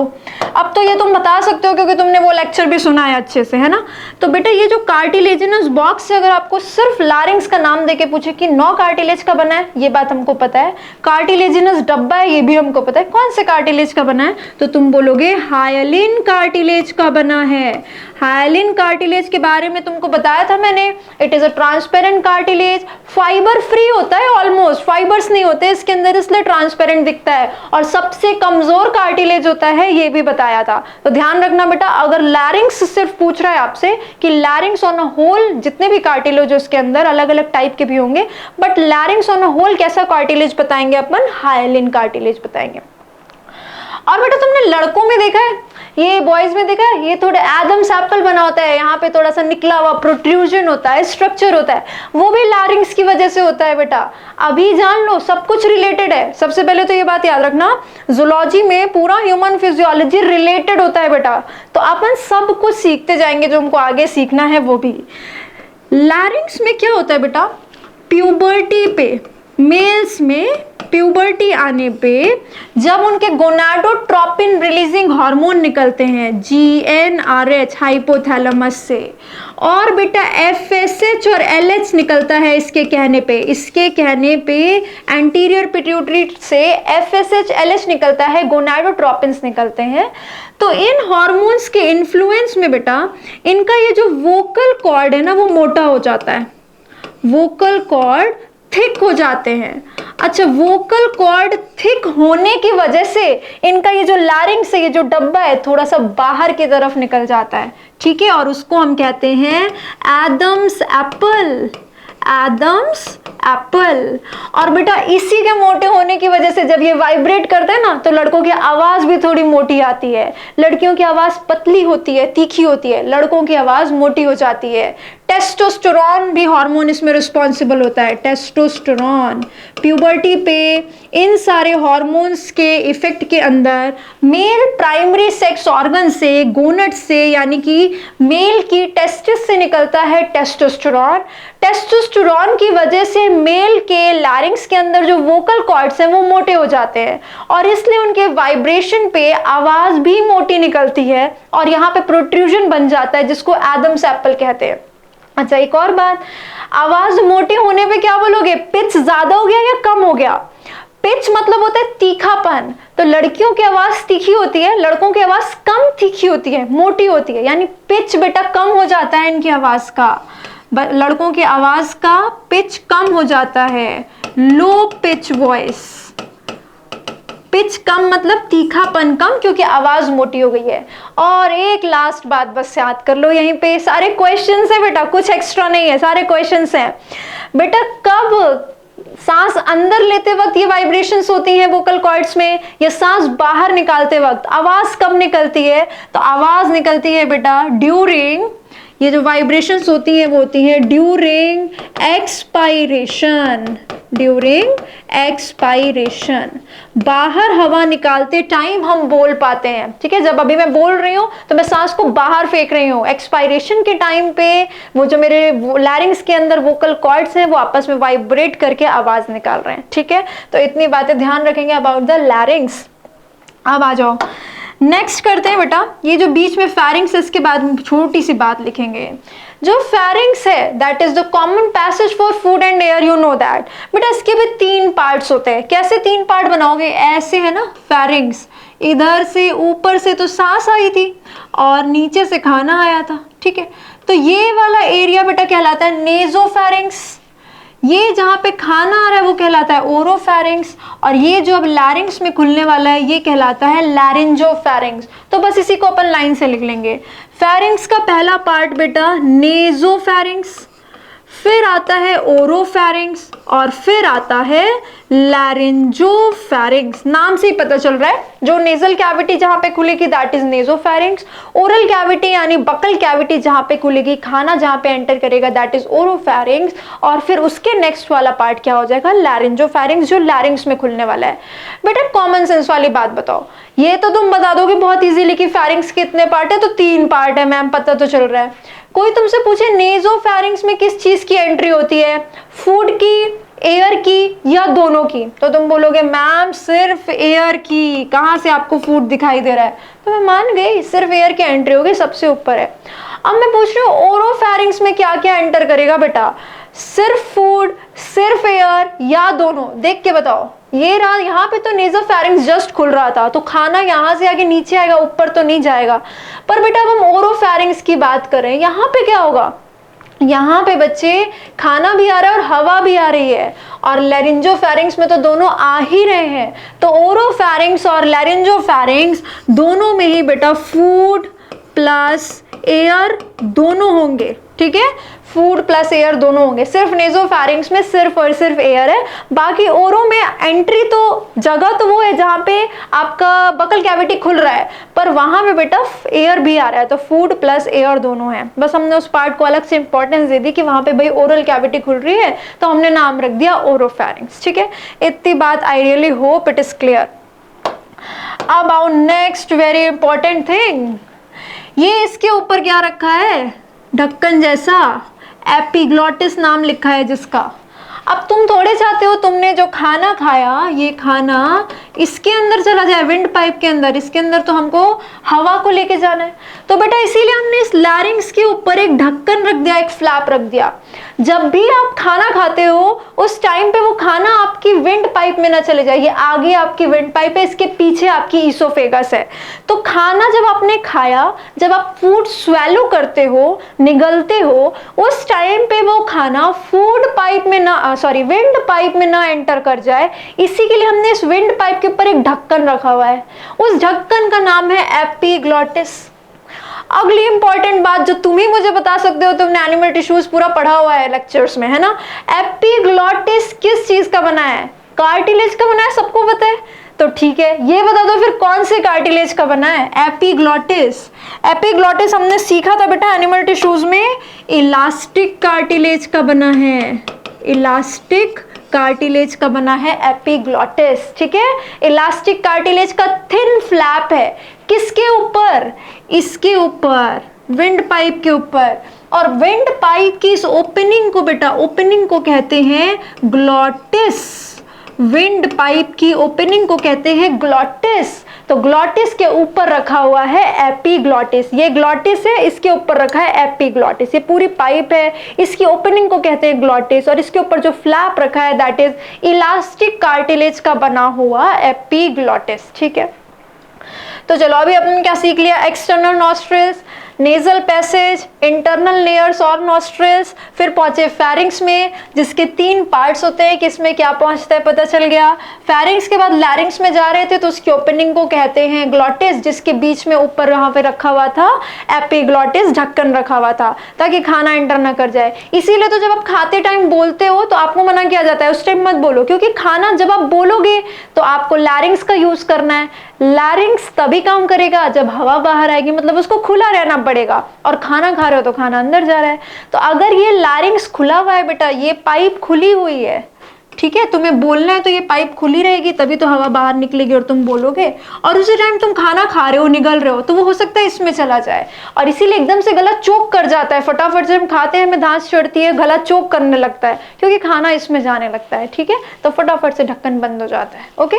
अब तो ये तुम बता सकते हो क्योंकि तुमने वो लेक्चर भी सुना है अच्छे से, है ना। तो बेटा ये जो कार्टिलेजिनस बॉक्स है, अगर आपको सिर्फ लैरिंग्स का नाम देके पूछे कि 9 कार्टिलेज का बना है, ये बात हमको पता है। कार्टिलेजिनस डब्बा है, ये भी हमको पता है। कौन से कार्टिलेज का बना है, तो तुम बोलोगे हाइलिन कार्टिलेज का बना है। हाइलिन कार्टिलेज के बारे में तुमको बताया था मैंने। It is a transparent cartilage, fibre free होता है, ऑलमोस्ट फाइबर्स नहीं होते इसके अंदर, इसलिए ट्रांसपेरेंट दिखता है। और सबसे कमजोर कार्टिलेज होता है, ये भी बताया था। तो ध्यान रखना बेटा, अगर लैरिंग्स सिर्फ पूछ रहा है आपसे कि लैरिंग्स ऑन अ होल, जितने भी कार्टिलेज उसके अंदर अलग अलग टाइप के भी होंगे, but larynx on a whole कैसा कार्टिलेज बताएंगे अपन, हाइलिन कार्टिलेज बताएंगे। और बेटा तुमने लड़कों में देखा है, ये बॉयज में देखा है, ये थोड़े एडम्स एप्पल बना होता है, यहाँ पे थोड़ा सा निकला हुआ प्रोट्रूजन होता है, स्ट्रक्चर होता है, वो भी लैरिंग्स की वजह से होता है बेटा। अभी जान लो, सब कुछ रिलेटेड है। सबसे पहले तो ये बात याद रखना, जूलॉजी में पूरा ह्यूमन फिजियोलॉजी रिलेटेड होता है बेटा। तो अपन सब कुछ सीखते जाएंगे जो हमको आगे सीखना है वो भी। लैरिंग्स में क्या होता है बेटा, प्यूबर्टी पे, मेल्स में प्यूबर्टी आने पे जब उनके गोनाडोट्रोपिन रिलीजिंग हार्मोन निकलते हैं, GnRH हाइपोथैलेमस से, और बेटा FSH और LH निकलता है इसके कहने पे एंटीरियर पिट्यूटरी से FSH LH निकलता है, गोनाडोट्रोपिन्स निकलते हैं। तो इन हार्मोन्स के इन्फ्लुएंस में बेटा इनका ये जो वोकल कॉर्ड है ना, वो मोटा हो जाता है, वोकल कॉर्ड थिक हो जाते हैं। अच्छा, वोकल कॉर्ड थिक होने की वजह से इनका ये जो लैरिंग्स है, ये जो डब्बा है, थोड़ा सा बाहर की तरफ निकल जाता है, ठीक है। और उसको हम कहते हैं एडम्स एप्पल, एडम्स एप्पल। और बेटा इसी के मोटे होने की वजह से जब ये वाइब्रेट करते हैं ना, तो लड़कों की आवाज भी थोड़ी मोटी आती है, लड़कियों की आवाज पतली होती है, तीखी होती है, लड़कों की आवाज मोटी हो जाती है, टेस्टोस्टेरोन भी हार्मोन इसमें रिस्पॉन्सिबल होता है, टेस्टोस्टेरोन। प्यूबर्टी पे इन सारे हार्मोन्स के इफेक्ट के अंदर मेल प्राइमरी सेक्स ऑर्गन से, गोनट से, यानी कि मेल की टेस्टिस से निकलता है टेस्टोस्टेरोन। टेस्टोस्टेरोन की वजह से मेल के लैरिंग्स के अंदर जो वोकल कॉर्ड्स हैं वो मोटे हो जाते हैं और इसलिए उनके वाइब्रेशन पे आवाज भी मोटी निकलती है और यहाँ पे प्रोट्रूजन बन जाता है जिसको एडम्स एप्पल कहते हैं। अच्छा, एक और बात, आवाज मोटी होने पे क्या बोलोगे, पिच ज्यादा हो गया या कम हो गया? पिच मतलब होता है तीखापन, तो लड़कियों की आवाज तीखी होती है, लड़कों की आवाज कम तीखी होती है, मोटी होती है, यानी पिच बेटा कम हो जाता है इनकी आवाज का। लड़कों की आवाज का पिच कम हो जाता है, लो पिच वॉइस। पिच कम मतलब तीखापन कम, क्योंकि आवाज मोटी हो गई है। और एक लास्ट बात बस याद कर लो, यहीं पे सारे क्वेश्चंस है बेटा, कुछ एक्स्ट्रा नहीं है, सारे क्वेश्चंस हैं बेटा। कब सांस अंदर लेते वक्त ये वाइब्रेशंस होती हैं वोकल कॉर्ड्स में, या सांस बाहर निकालते वक्त? आवाज कब निकलती है? तो आवाज निकलती है बेटा ड्यूरिंग, ये जो वाइब्रेशंस होती हैं वो होती हैं ड्यूरिंग एक्सपायरेशन, ड्यूरिंग एक्सपायरेशन। बाहर हवा निकालते टाइम हम बोल पाते हैं, ठीक है। जब अभी मैं बोल रही हूं तो मैं सांस को बाहर फेंक रही हूं, एक्सपायरेशन के टाइम पे वो जो मेरे लैरिंग्स के अंदर वोकल कॉर्ड्स हैं वो आपस में वाइब्रेट करके आवाज निकाल रहे हैं, ठीक है। तो इतनी बातें ध्यान रखेंगे अबाउट द लैरिंग्स। अब आ जाओ नेक्स्ट करते हैं बेटा, ये जो बीच में फेरिंग्स है इसके बाद छोटी सी बात लिखेंगे। जो फेरिंग्स है that is the common passage for food and air, you know that. बेटा इसके भी 3 पार्ट्स होते हैं। कैसे 3 पार्ट बनाओगे? ऐसे है ना, फेरिंग्स इधर से ऊपर से तो सांस आई थी और नीचे से खाना आया था, ठीक है। तो ये वाला एरिया बेटा कहलाता है नेजोफेरिंग्स, ये जहाँ पे खाना आ रहा है वो कहलाता है ओरोफेरिंग्स, और ये जो अब लैरिंग्स में खुलने वाला है ये कहलाता है लैरिंजोफेरिंग्स। तो बस इसी को अपन लाइन से लिख लेंगे। फेरिंग्स का पहला पार्ट बेटा नेजोफेरिंग्स, फिर आता है ओरोफेरिंग्स और फिर आता है लैरिंजोफेरिंग्स। नाम से ही पता चल रहा है, जो नेजल कैविटी जहां पे खुलेगी that is nasopharynx, oral cavity यानी बकल कैविटी जहां पे खुलेगी, खाना जहां पे एंटर करेगा दैट इज ओरोफेरिंग्स, और फिर उसके नेक्स्ट वाला पार्ट क्या हो जाएगा? लैरिंजोफेरिंग्स, जो लैरिंग्स में खुलने वाला है। बेटा कॉमन सेंस वाली बात बताओ, ये तो तुम बता दोगे बहुत इजीली कि फेरिंग्स के कितने पार्ट है, तो 3 पार्ट है मैम, पता तो चल रहा है। कोई तुमसे पूछे नेजोफेरिंग्स में किस चीज की एंट्री होती है, फूड की, एयर की या दोनों की? तो तुम बोलोगे मैम सिर्फ एयर की, कहां से आपको फूड दिखाई दे रहा है? तो मैं मान गई सिर्फ एयर की एंट्री होगी, सबसे ऊपर है। अब मैं पूछ रही हूँ ओरोफेरिंग्स में क्या क्या एंटर करेगा बेटा? सिर्फ फूड, सिर्फ एयर या दोनों? देख के बताओ। ये रहा, यहाँ पे तो नेजोफेरिंग्स जस्ट खुल रहा था, तो खाना यहाँ से आगे नीचे आएगा, ऊपर तो नहीं जाएगा। पर बेटा अब हम ओरोफेरिंग्स की बात करें, यहाँ पे क्या होगा? यहाँ पे बच्चे खाना भी आ रहा है और हवा भी आ रही है, और लैरिंजोफेरिंग्स में तो दोनों आ ही रहे हैं। तो ओरोफेरिंग्स और लैरिंजोफेरिंग्स दोनों में ही बेटा फूड प्लस एयर दोनों होंगे, ठीक है। फूड प्लस एयर दोनों होंगे। सिर्फ नेजोफेरिंग्स में सिर्फ और सिर्फ एयर है, बाकी ओरो में एंट्री तो जगह तो वो है जहाँ पे आपका बकल कैविटी खुल रहा है, पर वहां पे बेटा एयर भी आ रहा है, तो फूड प्लस एयर दोनों है। बस हमने उस पार्ट को अलग से इंपॉर्टेंस दे दी कि वहां पे भाई ओरल कैविटी खुल रही है, तो हमने नाम रख दिया ओरोफेरिंग्स, ठीक है। इतनी बात I really hope it is clear. अब our next very important thing, ये इसके ऊपर क्या रखा है? ढक्कन जैसा एपिग्लॉटिस नाम लिखा है जिसका। अब तुम थोड़े चाहते हो तुमने जो खाना खाया, ये खाना इसके अंदर चला जाए, विंड पाइप के अंदर, इसके अंदर तो हमको हवा को लेके जाना है। तो बेटा इसीलिए हमने इस लैरिंग्स के ऊपर एक ढक्कन रख दिया, एक फ्लैप रख दिया। जब भी आप खाना खाते हो उस टाइम पे वो खाना आपकी विंड पाइप में ना चले जाए। ये आगे आपकी विंड पाइप है, इसके पीछे आपकी ईसोफेगस है। तो खाना जब आपने खाया, जब आप फूड स्वेलो करते हो, निगलते हो, उस टाइम पे वो खाना फूड पाइप में ना, सॉरी विंड पाइप में ना एंटर कर जाए, इसी के लिए हमने इस विंड पाइप के ऊपर एक ढक्कन रखा हुआ है। उस ढक्कन का नाम है एपिग्लॉटिस। अगली इंपॉर्टेंट बात जो तुम ही मुझे बता सकते हो, तुमने एनिमल टिश्यूज पूरा पढ़ा हुआ है लेक्चर्स में, है ना। एपिग्लॉटिस किस चीज का बना है? कार्टिलेज का बना है, सबको पता है। तो ठीक है, ये बता दो फिर कौन से कार्टिलेज का बना है? एपिग्लॉटिस। एपिग्लॉटिस हमने सीखा था बेटा एनिमल टिश्यूज में, इलास्टिक कार्टिलेज का बना है। इलास्टिक कार्टिलेज का बना है एपिग्लॉटिस, ठीक है। इलास्टिक कार्टिलेज का थिन फ्लैप है, किसके ऊपर? इसके ऊपर, विंड पाइप के ऊपर। और विंड पाइप की इस ओपनिंग को बेटा, ओपनिंग को कहते हैं ग्लॉटिस। विंड पाइप की ओपनिंग को कहते हैं ग्लॉटिस। तो ग्लॉटिस के ऊपर रखा हुआ है एपिग्लॉटिस। ये ग्लॉटिस है, इसके ऊपर रखा है एपिग्लॉटिस। ये पूरी पाइप है, इसकी ओपनिंग को कहते हैं ग्लॉटिस, और इसके ऊपर जो फ्लैप रखा है दैट इज इलास्टिक कार्टिलेज का बना हुआ एपिग्लॉटिस, ठीक है। तो चलो अभी अपन क्या सीख लिया? External nostrils, nasal passage, internal layers और नॉस्ट्रिल्स, फिर पहुंचे फेरिंग्स में जिसके 3 पार्ट्स होते हैं, किसमें क्या पहुंचता है पता चल गया। फेरिंग्स के बाद लैरिंग्स में जा रहे थे तो उसकी ओपनिंग को कहते हैं ग्लॉटिस, जिसके बीच में ऊपर वहां पे रखा हुआ था एपिग्लॉटिस, ढक्कन रखा हुआ था ताकि खाना एंटर ना कर जाए। इसीलिए तो जब आप खाते टाइम बोलते हो तो आपको मना किया जाता है उस टाइम मत बोलो, क्योंकि खाना जब आप बोलोगे तो आपको लैरिंग्स का यूज करना है। लैरिंग्स तभी काम करेगा जब हवा बाहर आएगी, मतलब उसको खुला रहना पड़ेगा, और खाना खा रहे हो तो खाना अंदर जा रहा है। तो अगर ये लैरिंग्स खुला हुआ है बेटा, ये पाइप खुली हुई है, ठीक है, तुम्हें बोलना है तो ये पाइप खुली रहेगी, तभी तो हवा बाहर निकलेगी और तुम बोलोगे। और उसी टाइम तुम खाना खा रहे हो, निगल रहे हो, तो वो हो सकता है इसमें चला जाए, और इसीलिए एकदम से गला चोक कर जाता है। फटाफट से हम खाते हैं, हमें धांस चढ़ती है, गला चोक करने लगता है, क्योंकि खाना इसमें जाने लगता है, ठीक है। तो फटाफट से ढक्कन बंद हो जाता है, ओके।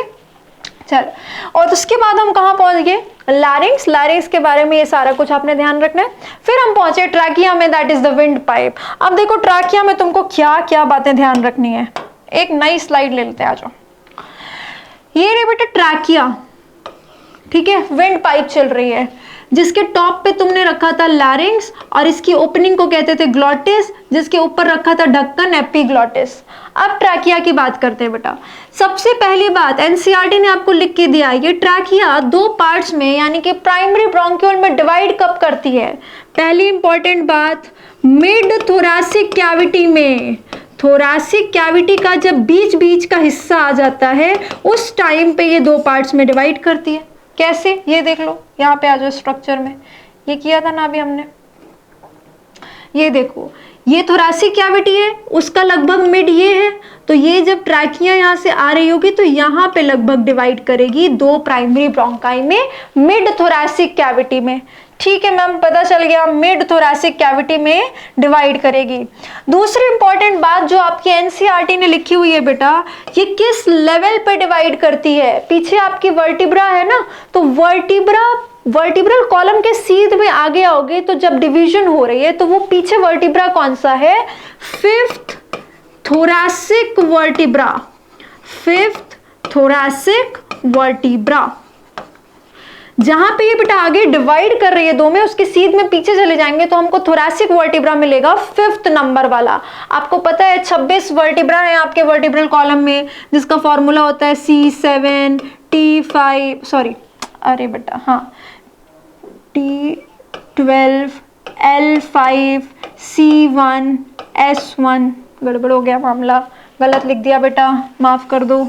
चल, और उसके बाद हम कहाँ पहुंच गए? लैरिंग्स। लैरिंग्स के बारे में ये सारा कुछ आपने ध्यान रखना है। फिर हम पहुंचे ट्रैकिया में, that is the wind pipe. अब देखो ट्रैकिया में तुमको क्या क्या बातें ध्यान रखनी है। एक नई स्लाइड ले लेते हैं, आ जाओ। ये रे बेटा ट्रैकिया, ठीक है, विंड पाइप चल रही है, जिसके टॉप पे तुमने रखा था लैरिंग्स, और इसकी ओपनिंग को कहते थे ग्लॉटिस, जिसके ऊपर रखा था ढक्कन एपिग्लॉटिस। अब ट्रैकिया की बात करते हैं बेटा। सबसे पहली बात एनसीईआरटी ने आपको लिख के दिया, ये ट्रैकिया 2 पार्ट्स में यानी कि प्राइमरी ब्रोंक्यूल में डिवाइड कब करती है? पहली इंपॉर्टेंट बात, मिड थोरैसिक कैविटी में। थोरैसिक कैविटी का जब बीच बीच का हिस्सा आ जाता है उस टाइम पे ये 2 पार्ट्स में डिवाइड करती है। कैसे? ये देख लो, यहाँ पे आ जाओ स्ट्रक्चर में, ये किया था ना अभी हमने। ये देखो, ये थोरैसिक कैविटी है, उसका लगभग मिड ये है, तो ये जब ट्रैकिया यहाँ से आ रही होगी तो यहाँ पे लगभग डिवाइड करेगी 2 प्राइमरी ब्रोंकाई में, मिड थोरैसिक कैविटी में। ठीक है मैम, पता चल गया, मिड थोरैसिक कैविटी में डिवाइड करेगी। दूसरी इंपॉर्टेंट बात जो आपकी एनसीईआरटी ने लिखी हुई है बेटा, ये किस लेवल पे डिवाइड करती है? पीछे आपकी वर्टिब्रा है ना, तो वर्टिब्रल कॉलम के सीध में आगे आओगे तो जब डिवीजन हो रही है तो वो पीछे वर्टिब्रा कौन सा है? 5th thoracic vertebra. 5th thoracic vertebra, जहां पे ये बेटा आगे डिवाइड कर रही है 2 में, उसके सीध में पीछे चले जाएंगे तो हमको थोरैसिक वर्टिब्रा मिलेगा 5th नंबर वाला। आपको पता है 26 वर्टिब्रा है आपके वर्टिब्रल कॉलम में, जिसका फॉर्मूला होता है C7T5, सॉरी अरे बेटा हाँ, T12 L5 C1 S1। गड़बड़ हो गया मामला, गलत लिख दिया बेटा, माफ कर दो।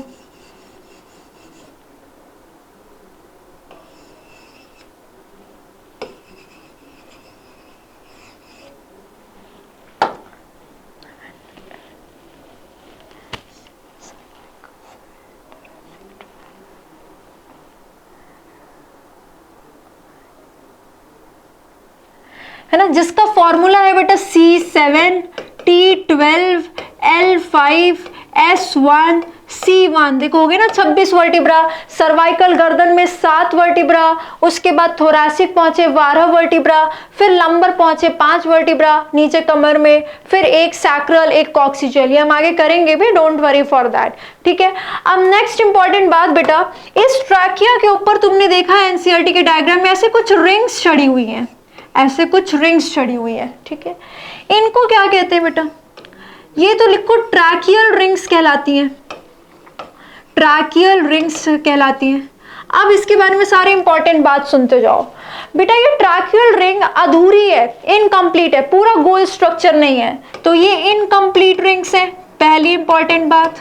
है ना, जिसका फॉर्मूला है बेटा C7T12 L5 S1 C1। देखोगे ना 26 वर्टिब्रा, सर्वाइकल गर्दन में 7 वर्टिब्रा, उसके बाद थोरैसिक पहुंचे 12 वर्टिब्रा, फिर लंबर पहुंचे 5 वर्टिब्रा नीचे कमर में, फिर एक सैक्रल, एक कॉक्सिजियल। ये हम आगे करेंगे भी, डोंट वरी फॉर दैट, ठीक है। अब नेक्स्ट इंपॉर्टेंट बात बेटा, इस ट्रैकिया के ऊपर तुमने देखा है एनसीईआरटी के डायग्राम में ऐसे कुछ रिंग्स चढ़ी हुई हैं, ऐसे कुछ रिंग्स चढ़ी हुई है, ठीक है। इनको क्या कहते हैं बेटा? ये तो लिखो ट्रैकियल रिंग्स कहलाती हैं, ट्रैकियल रिंग्स कहलाती हैं। अब इसके बारे में सारे इंपॉर्टेंट बात सुनते जाओ बेटा। ये ट्रैकियल रिंग अधूरी है, इनकम्प्लीट है, पूरा गोल स्ट्रक्चर नहीं है, तो ये इनकम्प्लीट रिंग्स है। पहली इंपॉर्टेंट बात,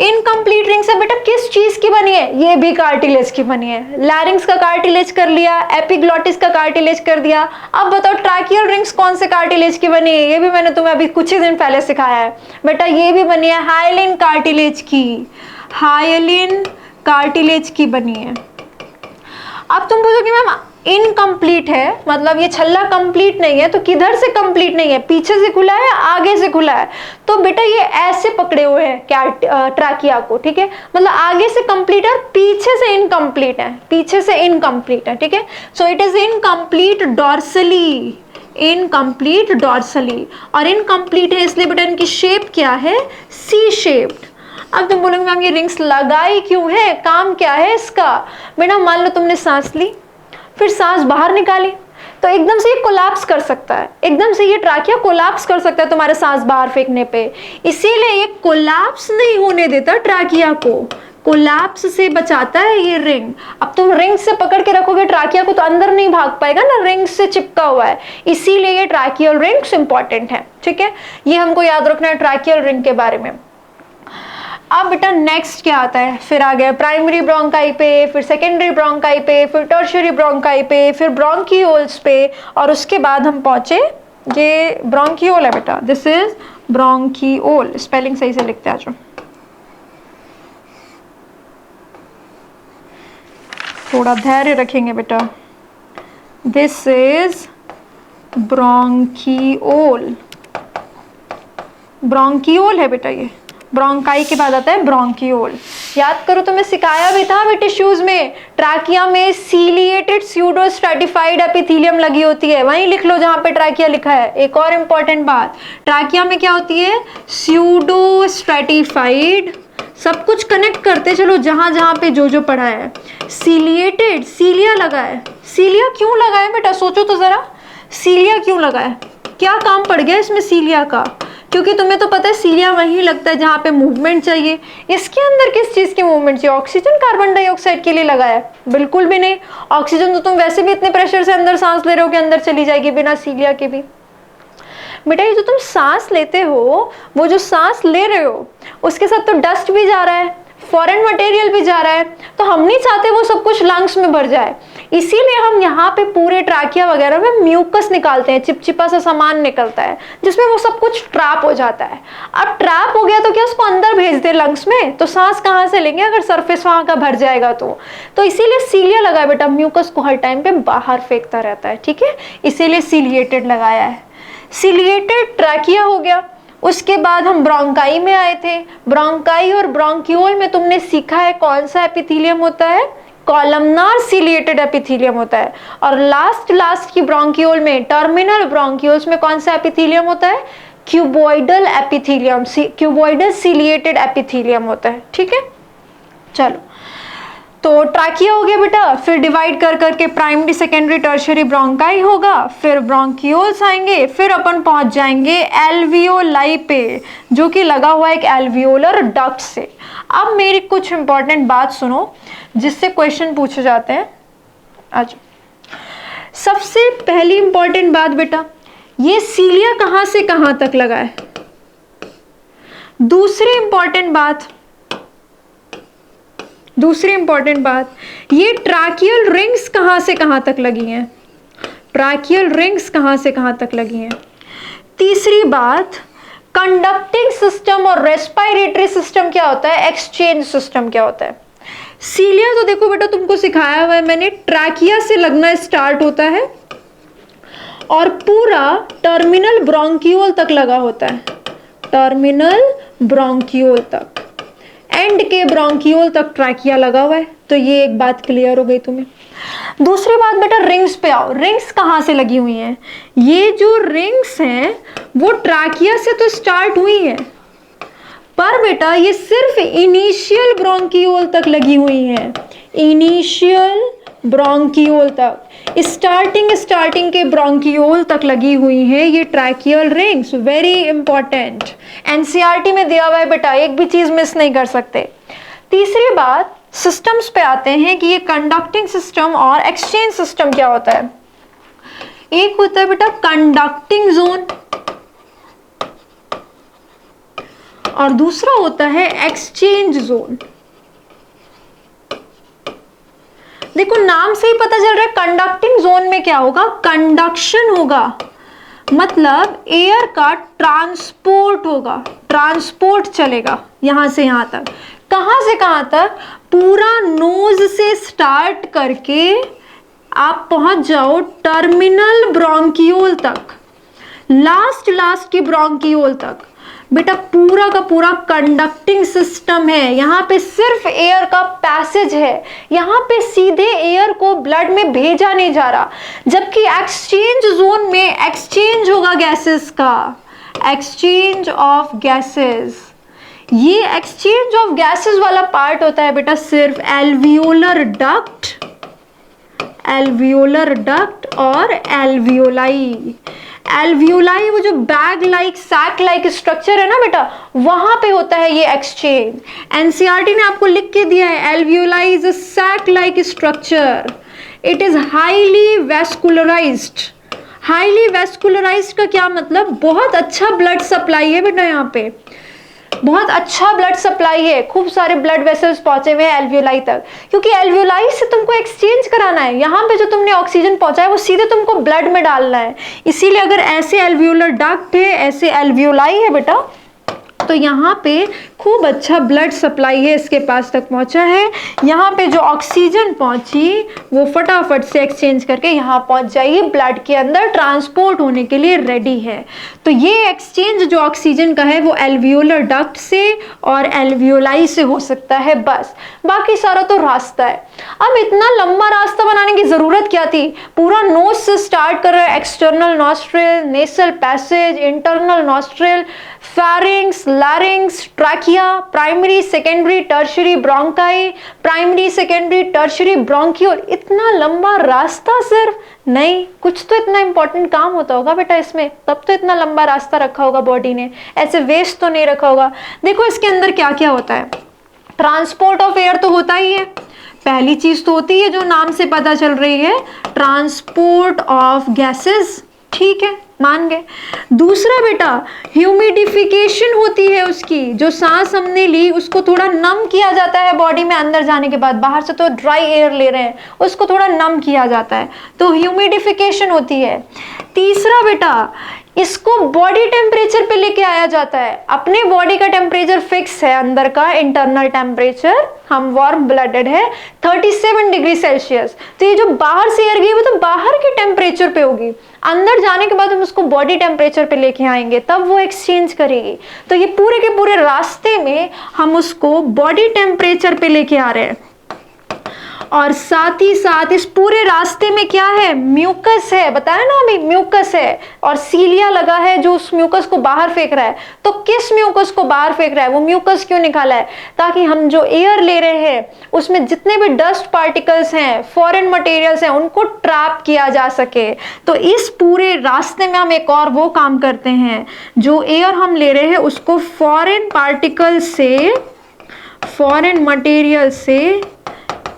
इनकम्प्लीट रिंग्स है बेटा किस चीज की बनी है, ये भी कार्टिलेज की बनी है। लैरिंग्स का कार्टिलेज कर लिया, एपिग्लॉटिस का कार्टिलेज कर दिया। अब बताओ ट्रैकियल रिंग्स कौन से कार्टिलेज की बनी है, ये भी मैंने तुम्हें अभी कुछ ही दिन पहले सिखाया है बेटा, ये भी बनी है हाइलिन कार्टिलेज की, हाइलिन कार्टिलेज की बनी है। अब तुम पूछोगे मैम इनकम्प्लीट है, मतलब ये छल्ला कंप्लीट नहीं है, तो किधर से कंप्लीट नहीं है, पीछे से खुला है आगे से खुला है, तो बेटा ये ऐसे पकड़े हुए हैं ट्रैकिया को, ठीक है, मतलब आगे से कंप्लीट है, पीछे से इनकम्प्लीट है, पीछे से इनकम्प्लीट है, ठीक है। So it is incomplete dorsally, incomplete dorsally, और इनकम्प्लीट है इसलिए बेटा इनकी शेप क्या है, सी शेप्ड। अब तुम बोलोगे मैम ये रिंग्स लगाई क्यों है, काम क्या है इसका, बेटा मान लो तुमने सांस ली फिर सांस बाहर निकाली, तो एकदम से ये कोलैप्स कर सकता है, एकदम से ये ट्रैकिया कोलैप्स कर सकता है तुम्हारे सांस बाहर फेंकने पे, इसीलिए ये कोलैप्स नहीं होने देता ट्रैकिया को, कोलैप्स से बचाता है ये रिंग। अब तुम रिंग से पकड़ के रखोगे ट्रैकिया को तो अंदर नहीं भाग पाएगा ना, रिंग से चिपका हुआ है, इसीलिए ये ट्रैकियल रिंग्स इंपॉर्टेंट है, ठीक है, ये हमको याद रखना है ट्रैकियल रिंग के बारे में। अब बेटा नेक्स्ट क्या आता है, फिर आ गया प्राइमरी ब्रोंकाई पे, फिर सेकेंडरी ब्रोंकाई पे, फिर टर्शियरी ब्रोंकाई पे, फिर ब्रोंकियोल्स पे, और उसके बाद हम पहुंचे, ये ब्रोंकियोल है बेटा, दिस इज ब्रोंकियोल, स्पेलिंग सही से लिखते आ जाओ, थोड़ा धैर्य रखेंगे बेटा, दिस इज ब्रोंकियोल, ब्रोंकियोल है बेटा, ये ब्रोंकाई के बाद आता है ब्रोंकियोल। याद करो तो मैं सिखाया भी था बेटे टिश्यूज में, ट्रैकिया में सीलिएटेड स्यूडो स्ट्रैटिफाइड एपिथेलियम लगी होती है, वहीं लिख लो जहां पे ट्रैकिया लिखा है। एक और इंपॉर्टेंट बात, ट्रैकिया में क्या होती है, स्यूडो स्ट्रैटिफाइड, सब कुछ कनेक्ट करते चलो जहां जहां पे जो जो पढ़ा है। सीलिएटेड, सीलिया लगा है, सीलिया क्यों लगा है बेटा, सोचो तो जरा, सीलिया क्यों लगा है, क्या काम पड़ गया इसमें सीलिया का, क्योंकि तुम्हें तो पता है सीलिया वहीं लगता है जहाँ पे मूवमेंट चाहिए, इसके अंदर किस चीज़ की मूवमेंट चाहिए, ऑक्सीजन कार्बन डाइऑक्साइड के लिए लगा है, बिल्कुल भी नहीं, ऑक्सीजन तो तुम वैसे भी इतने प्रेशर से अंदर सांस ले रहे हो कि अंदर चली जाएगी बिना सीलिया के भी। बेटा ये जो तुम सांस लेते हो, वो जो सांस ले रहे हो उसके साथ तो डस्ट भी जा रहा है, फॉरेन मटेरियल भी जा रहा है, तो हम नहीं चाहते वो सब कुछ लंग्स में भर जाए, इसीलिए हम यहाँ पे पूरे ट्रैकिया वगैरह में म्यूकस निकालते हैं, चिपचिपा सा सामान निकलता है जिसमें वो सब कुछ ट्रैप हो जाता है। अब ट्रैप हो गया तो क्या उसको अंदर भेज दे लंग्स में, तो सांस कहाँ से लेंगे अगर सरफेस वहाँ का भर जाएगा तो इसीलिए सीलिया लगा है बेटा, म्यूकस को हर टाइम पे बाहर फेंकता रहता है, ठीक है, इसीलिए सीलिएटेड लगाया है। सीलिएटेड ट्रैकिया हो गया, उसके बाद हम ब्रोंकाई में आए थे, ब्रोंकाई और ब्रोंकियोल में तुमने सीखा है कौन सा एपिथेलियम होता है, कॉलमनार सीलिएटेड एपिथेलियम होता है, और लास्ट की ब्रोंकियोल में, टर्मिनल ब्रोंकियोल्स में कौन सा एपिथेलियम होता है, cuboidal epithelium, cuboidal ciliated epithelium होता है, ठीक है। चलो तो ट्रैकिया हो गया बेटा, फिर डिवाइड कर करके प्राइमरी सेकेंडरी टर्शियरी ब्रोंकाई होगा, फिर ब्रोंकियोल्स आएंगे, फिर अपन पहुंच जाएंगे एल्वियोलाई पे, जो कि लगा हुआ है एक एल्वियोलर डक्ट से। अब मेरी कुछ इंपॉर्टेंट बात सुनो जिससे क्वेश्चन पूछे जाते हैं। आज सबसे पहली इंपॉर्टेंट बात बेटा, ये सीलिया कहां से कहां तक लगा है। दूसरी इंपॉर्टेंट बात, ये ट्रैकियल रिंग्स कहां से कहां तक लगी हैं, ट्रैकियल रिंग्स कहां से कहां तक लगी हैं। तीसरी बात, कंडक्टिंग सिस्टम और रेस्पिरेटरी सिस्टम क्या होता है, एक्सचेंज सिस्टम क्या होता है। सीलिया तो देखो बेटा तुमको सिखाया हुआ है मैंने, ट्रैकिया से लगना स्टार्ट होता है और पूरा टर्मिनल ब्रोंकियोल तक लगा होता है, टर्मिनल ब्रोंकियोल तक, एंड के ब्रोंकियोल तक ट्रैकिया लगा हुआ है, तो ये एक बात क्लियर हो गई तुम्हें। दूसरी बात बेटा, रिंग्स पे आओ, रिंग्स कहाँ से लगी हुई हैं, ये जो रिंग्स हैं वो ट्रैकिया से तो स्टार्ट हुई हैं, पर बेटा ये सिर्फ इनिशियल ब्रोंकियोल तक लगी हुई हैं, इनिशियल ब्रोंकियोल तक, स्टार्टिंग के ब्रोंकियोल तक लगी हुई हैं ये tracheal rings. Very important, NCERT में दिया हुआ है बेटा, एक भी चीज मिस नहीं कर सकते। तीसरी बात, सिस्टम्स पे आते हैं कि ये कंडक्टिंग सिस्टम और एक्सचेंज सिस्टम क्या होता है। एक होता है बेटा कंडक्टिंग जोन और दूसरा होता है एक्सचेंज जोन। देखो नाम से ही पता चल रहा है कंडक्टिंग जोन में क्या होगा, कंडक्शन होगा, मतलब एयर का ट्रांसपोर्ट होगा, ट्रांसपोर्ट चलेगा यहां से यहां तक। कहां से कहां तक, पूरा नोज से स्टार्ट करके आप पहुंच जाओ टर्मिनल ब्रोंकियोल तक, लास्ट की ब्रोंकियोल तक। बेटा पूरा का पूरा कंडक्टिंग सिस्टम है, यहाँ पे सिर्फ एयर का पैसेज है, यहाँ पे सीधे एयर को ब्लड में भेजा नहीं जा रहा। जबकि एक्सचेंज जोन में एक्सचेंज होगा गैसेस का, एक्सचेंज ऑफ गैसेस। ये एक्सचेंज ऑफ गैसेस वाला पार्ट होता है बेटा सिर्फ एल्वियोलर डक्ट और एल्वियोलाई। एल्वियोलाई वो जो bag like sac like structure है ना बेटा, वहां पे होता है ये एक्सचेंज। एनसीईआरटी ने आपको लिख के दिया है alveoli is a sac like structure, it is highly vascularised. Highly vascularised का क्या मतलब, बहुत अच्छा ब्लड सप्लाई है बेटा, यहाँ पे बहुत अच्छा ब्लड सप्लाई है, खूब सारे ब्लड वेसल्स पहुंचे हुए हैं एल्वियोलाई तक, क्योंकि एल्वियोलाई से तुमको एक्सचेंज कराना है। यहाँ पे जो तुमने ऑक्सीजन पहुंचा है वो सीधे तुमको ब्लड में डालना है। इसीलिए अगर ऐसे एल्वियोलर डक्ट है, ऐसे एल्वियोलाई है बेटा, तो यहाँ पे खूब अच्छा ब्लड सप्लाई है, इसके पास तक पहुंचा है। यहाँ पे जो ऑक्सीजन पहुंची वो फटाफट से एक्सचेंज करके यहाँ पहुंच जाएगी, ब्लड के अंदर ट्रांसपोर्ट होने के लिए रेडी है। तो ये एक्सचेंज जो ऑक्सीजन का है वो एल्वियोलर डक्ट से और एल्वियोलाई से हो सकता है, बस बाकी सारा तो रास्ता है। अब इतना लंबा रास्ता बनाने की जरूरत क्या थी, पूरा नोज से स्टार्ट कर रहे हैं, external nostril, nasal passage, internal nostril, pharynx, लैरिंग्स, trachea, primary secondary tertiary bronchi, primary secondary tertiary bronchiole. इतना लंबा रास्ता सिर्फ नहीं, कुछ तो इतना इंपॉर्टेंट काम होता होगा बेटा इसमें, तब तो इतना लंबा रास्ता रखा होगा बॉडी ने, ऐसे वेस्ट तो नहीं रखा होगा। देखो इसके अंदर क्या क्या होता है, ट्रांसपोर्ट ऑफ एयर तो होता ही है, पहली चीज तो होती है जो नाम से पता चल रही है, ट्रांसपोर्ट ऑफ गैसेस, ठीक है मान गए। दूसरा बेटा ह्यूमिडिफिकेशन होती है उसकी, जो सांस हमने ली उसको थोड़ा नम किया जाता है बॉडी में अंदर जाने के बाद, बाहर से तो ड्राई एयर ले रहे हैं, उसको थोड़ा नम किया जाता है, तो ह्यूमिडिफिकेशन होती है। तीसरा बेटा इसको बॉडी टेम्परेचर पे लेके आया जाता है, अपने बॉडी का टेम्परेचर फिक्स है अंदर का, इंटरनल टेम्परेचर, हम वार्म ब्लडेड है 37 डिग्री सेल्सियस। तो ये जो बाहर से एयर गई वो तो बाहर के टेम्परेचर पे होगी, अंदर जाने के बाद हम उसको बॉडी टेम्परेचर पे लेके आएंगे, तब वो एक्सचेंज करेगी। तो ये पूरे के पूरे रास्ते में हम उसको बॉडी टेम्परेचर पे लेके आ रहे हैं। और साथ ही साथ इस पूरे रास्ते में क्या है, म्यूकस है, बताया ना अभी म्यूकस है, और सीलिया लगा है जो उस म्यूकस को बाहर फेंक रहा है। तो किस म्यूकस को बाहर फेंक रहा है, वो म्यूकस क्यों निकाला है, ताकि हम जो एयर ले रहे हैं उसमें जितने भी डस्ट पार्टिकल्स हैं, फॉरेन मटेरियल्स हैं, उनको ट्रैप किया जा सके। तो इस पूरे रास्ते में हम एक और वो काम करते हैं, जो एयर हम ले रहे हैं उसको फॉरेन पार्टिकल से, फॉरेन मटेरियल से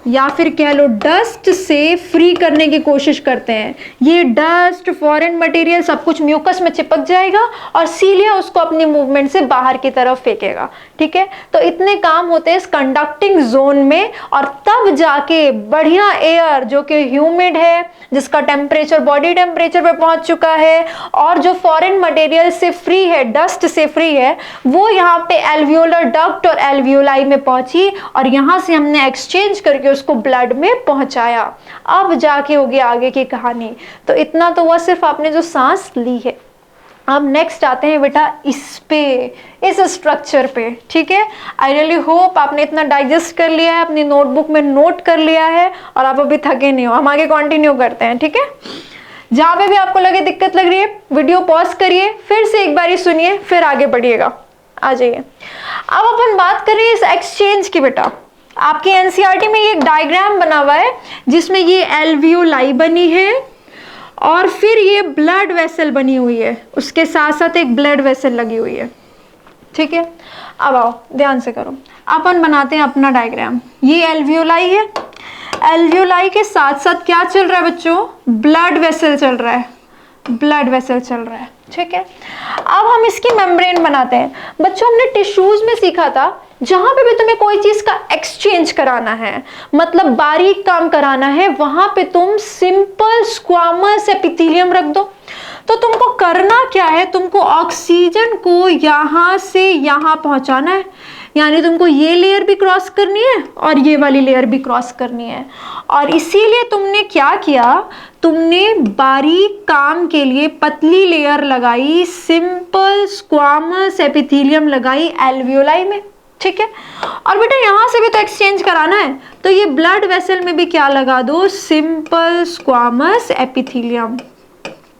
या फिर कह लो डस्ट से फ्री करने की कोशिश करते हैं। ये डस्ट, फॉरेन मटेरियल सब कुछ म्यूकस में चिपक जाएगा और सीलिया उसको अपनी मूवमेंट से बाहर की तरफ फेंकेगा, ठीक है। तो इतने काम होते हैं इस कंडक्टिंग जोन में, और तब जाके बढ़िया एयर जो कि ह्यूमिड है, जिसका टेम्परेचर बॉडी टेम्परेचर पे पहुंच चुका है, और जो फॉरेन मटेरियल से फ्री है, डस्ट से फ्री है, वो यहाँ पे एल्वियोलर डक्ट और एल्वियोलाई में पहुंची, और यहाँ से हमने एक्सचेंज करके उसको ब्लड में पहुंचाया। अब जाके होगी आगे की कहानी। तो इतना तो हुआ सिर्फ आपने जो सांस ली है। अब नेक्स्ट आते हैं बेटा इस पे, इस स्ट्रक्चर पे, ठीक है। आई रियली होप आपने इतना डाइजेस्ट कर लिया है, अपनी नोटबुक में नोट कर लिया है, और आप अभी थके नहीं हो। हम आगे कंटिन्यू करते हैं, ठीक है। जहां पे भी आपको लगे दिक्कत लग रही है, वीडियो पॉज करिए, फिर से एक बारी सुनिए, फिर आगे बढ़िएगा। आ जाइए। अब अपन बात कर रहे हैं इस एक्सचेंज की बेटा। आपके एनसीईआरटी में ये एक डायग्राम बना हुआ है जिसमें ये एल्वियोलाई बनी है और फिर ये ब्लड वेसल बनी हुई है, उसके साथ साथ एक ब्लड वेसल लगी हुई है, ठीक है। अब आओ ध्यान से करो, अपन बनाते हैं अपना डायग्राम। ये एल्वियोलाई है, एल्वियोलाई के साथ साथ क्या चल रहा है बच्चों, ब्लड वेसल चल रहा है, ब्लड वेसल चल रहा है, ठीक है। अब हम इसकी मेम्ब्रेन बनाते हैं। बच्चों हमने टिश्यूज में सीखा था जहां पे भी तुम्हें कोई चीज का एक्सचेंज कराना है, मतलब बारीक काम कराना है, वहां पे तुम सिंपल स्क्वामस एपिथेलियम रख दो। तो तुमको करना क्या है, तुमको ऑक्सीजन को यहां से यहां पहुंचाना है, यानी तुमको ये लेयर भी क्रॉस करनी है और ये वाली लेयर भी क्रॉस करनी है। और इसीलिए तुमने क्या किया, तुमने बारीक काम के लिए पतली लेयर लगाई, सिंपल स्क्वामस एपिथेलियम लगाई एल्वियोलाई में, ठीक है। और बेटा यहां से भी तो एक्सचेंज कराना है, तो ये ब्लड वेसल में भी क्या लगा दो, simple squamous epithelium,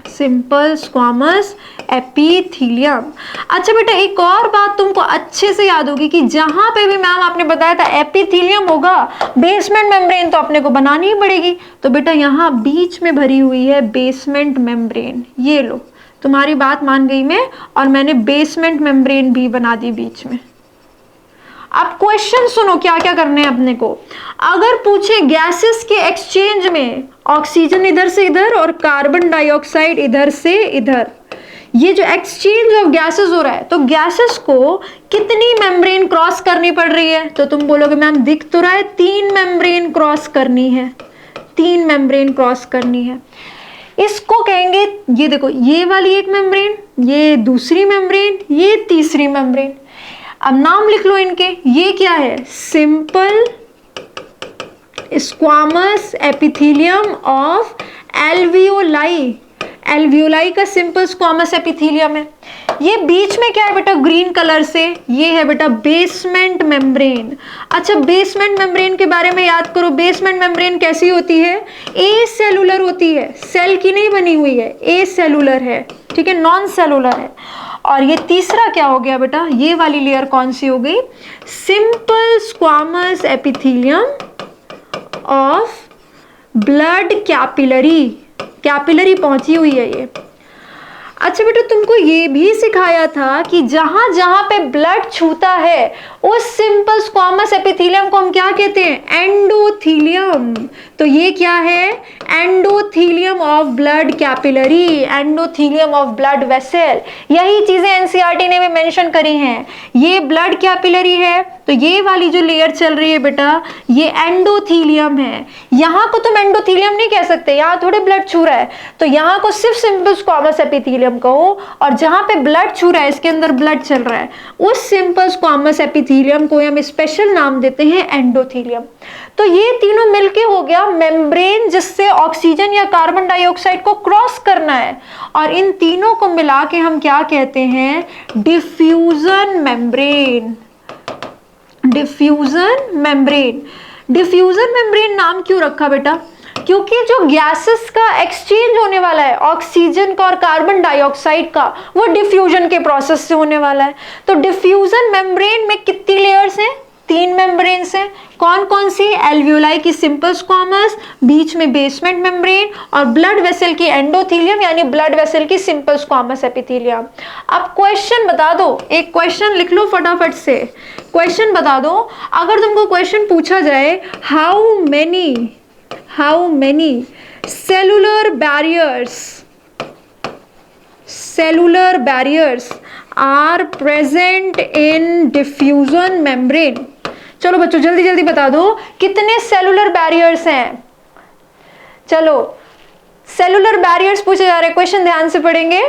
simple squamous epithelium. अच्छा बेटा एक और बात तुमको अच्छे से याद होगी कि जहां पे भी मैम आपने बताया था एपिथेलियम होगा, बेसमेंट मेम्ब्रेन तो अपने को बनानी ही पड़ेगी। तो बेटा यहाँ बीच में भरी हुई है बेसमेंट मेम्ब्रेन, ये लो, तुम्हारी बात मान गई मैं, और मैंने बेसमेंट मेम्ब्रेन भी बना दी बीच में। अब क्वेश्चन सुनो क्या क्या करने हैं अपने को। अगर पूछे गैसेस के एक्सचेंज में, ऑक्सीजन इधर से इधर और कार्बन डाइऑक्साइड इधर से इधर, ये जो एक्सचेंज ऑफ गैसेस हो रहा है, तो गैसेस को कितनी मेम्ब्रेन क्रॉस करनी पड़ रही है, तो तुम बोलोगे मैम दिख तो रहा है 3 मेम्ब्रेन क्रॉस करनी है, 3 मेम्ब्रेन क्रॉस करनी है। इसको कहेंगे, ये देखो ये वाली एक मेम्ब्रेन, ये दूसरी मेम्ब्रेन, ये तीसरी मेम्ब्रेन। अब नाम लिख लो इनके, ये क्या है, simple squamous epithelium of alveoli, alveoli का सिंपल स्क्वामस एपिथेलियम है। ये बीच में क्या है बेटा, ग्रीन कलर से, ये है बेटा बेसमेंट मेम्ब्रेन। अच्छा बेसमेंट मेम्ब्रेन के बारे में याद करो, बेसमेंट मेम्ब्रेन कैसी होती है, ए सेलुलर होती है, सेल की नहीं बनी हुई है, ए सेलुलर है, ठीक है, नॉन सेलुलर है। और ये तीसरा क्या हो गया बेटा, ये वाली लेयर कौन सी हो गई, simple squamous epithelium of blood capillary, capillary पहुंची हुई है ये। अच्छा बेटा तुमको ये भी सिखाया था कि जहां जहां पे ब्लड छूता है उस सिंपल स्क्वामस एपिथेलियम को हम क्या कहते हैं, एंडोथेलियम। तो ये क्या है, endothelium of blood capillary, endothelium of blood vessel. यही चीजें एनसीईआरटी ने भी मेंशन करी हैं। ये ब्लड कैपिलरी है, तो ये वाली जो लेयर चल रही है बेटा, ये एंडोथेलियम है। यहाँ को तुम एंडोथेलियम नहीं कह सकते, यहाँ थोड़े ब्लड छू रहा है, तो यहाँ को सिर्फ सिंपल स्क्वामस एपिथेलियम कहो, और जहां पे ब्लड छू रहा है, इसके अंदर ब्लड चल रहा है, उस सिंपल स्क्वामस एपिथेलियम को हम स्पेशल नाम देते हैं एंडोथेलियम। तो ये तीनों मिलके हो गया मेम्ब्रेन, जिससे ऑक्सीजन या कार्बन डाइऑक्साइड को क्रॉस करना है, और इन तीनों को मिला के हम क्या कहते हैं, diffusion membrane, diffusion membrane. Diffusion membrane नाम क्यों रखा बेटा, क्योंकि जो गैसेस का एक्सचेंज होने वाला है, ऑक्सीजन का और कार्बन डाइऑक्साइड का, वो डिफ्यूजन के प्रोसेस से होने वाला है। तो डिफ्यूजन मेम्ब्रेन में कितनी लेयर्स हैं, 3 मेम्ब्रेन्स हैं। कौन कौन सी, एल्वियोलाई की सिंपल स्क्वामस, बीच में बेसमेंट मेम्ब्रेन, और ब्लड वेसल की एंडोथेलियम यानी ब्लड वेसल की सिंपल स्क्वामस एपिथेलियम। अब क्वेश्चन बता दो, एक क्वेश्चन लिख लो फटाफट से, क्वेश्चन बता दो। अगर तुमको क्वेश्चन पूछा जाए, how many cellular barriers are present in diffusion membrane। चलो बच्चों जल्दी जल्दी बता दो कितने सेलुलर बैरियर्स हैं। चलो सेलुलर बैरियर्स पूछे जा रहे, क्वेश्चन ध्यान से पढ़ेंगे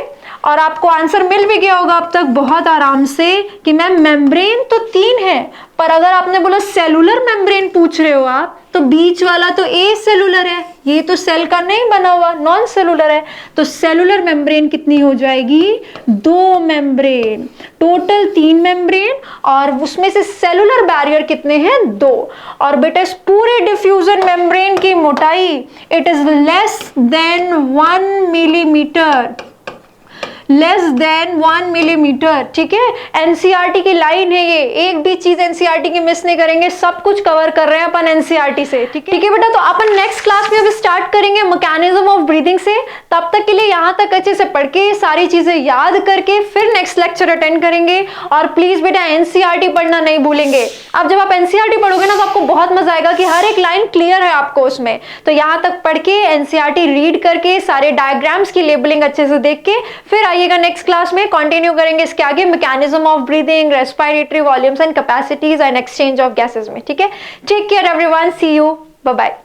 और आपको आंसर मिल भी गया होगा अब तक बहुत आराम से कि मैम मेम्ब्रेन तो 3 है, पर अगर आपने बोला सेलुलर मेम्ब्रेन पूछ रहे हो आप, तो बीच वाला तो ए सेलुलर है, ये तो सेल का नहीं बना हुआ, नॉन सेलुलर है। तो सेलुलर मेम्ब्रेन कितनी हो जाएगी, 2 मेम्ब्रेन, टोटल 3 मेम्ब्रेन, और उसमें से सेलुलर बैरियर कितने हैं, 2। और बेटा इस पूरे डिफ्यूजन मेम्ब्रेन की मोटाई it is less than 1 millimetre, less than 1 millimetre, ठीक है। एनसीईआरटी की लाइन है ये, एक भी चीज एनसीईआरटी की मिस नहीं करेंगे, सब कुछ कवर कर रहे हैं अपन एनसीईआरटी से, ठीक है बेटा। तो अपन नेक्स्ट क्लास में अभी स्टार्ट करेंगे मैकेनिज्म ऑफ ब्रीदिंग से। तब तक के लिए यहाँ तक अच्छे से पढ़ के सारी चीजें याद करके फिर नेक्स्ट लेक्चर अटेंड करेंगे। और प्लीज बेटा एनसीईआरटी पढ़ना नहीं भूलेंगे। अब जब आप एनसीईआरटी पढ़ोगे ना तो आपको बहुत मजा आएगा कि हर एक लाइन क्लियर है आपको उसमें। तो यहाँ तक पढ़ के एनसीईआरटी रीड करके सारे डायग्राम्स की लेबलिंग अच्छे से देख के फिर आइएगा नेक्स्ट क्लास में, कंटिन्यू करेंगे इसके आगे mechanism of breathing, respiratory volumes and capacities and exchange of gases में। ठीक है, take care everyone, see you, bye bye.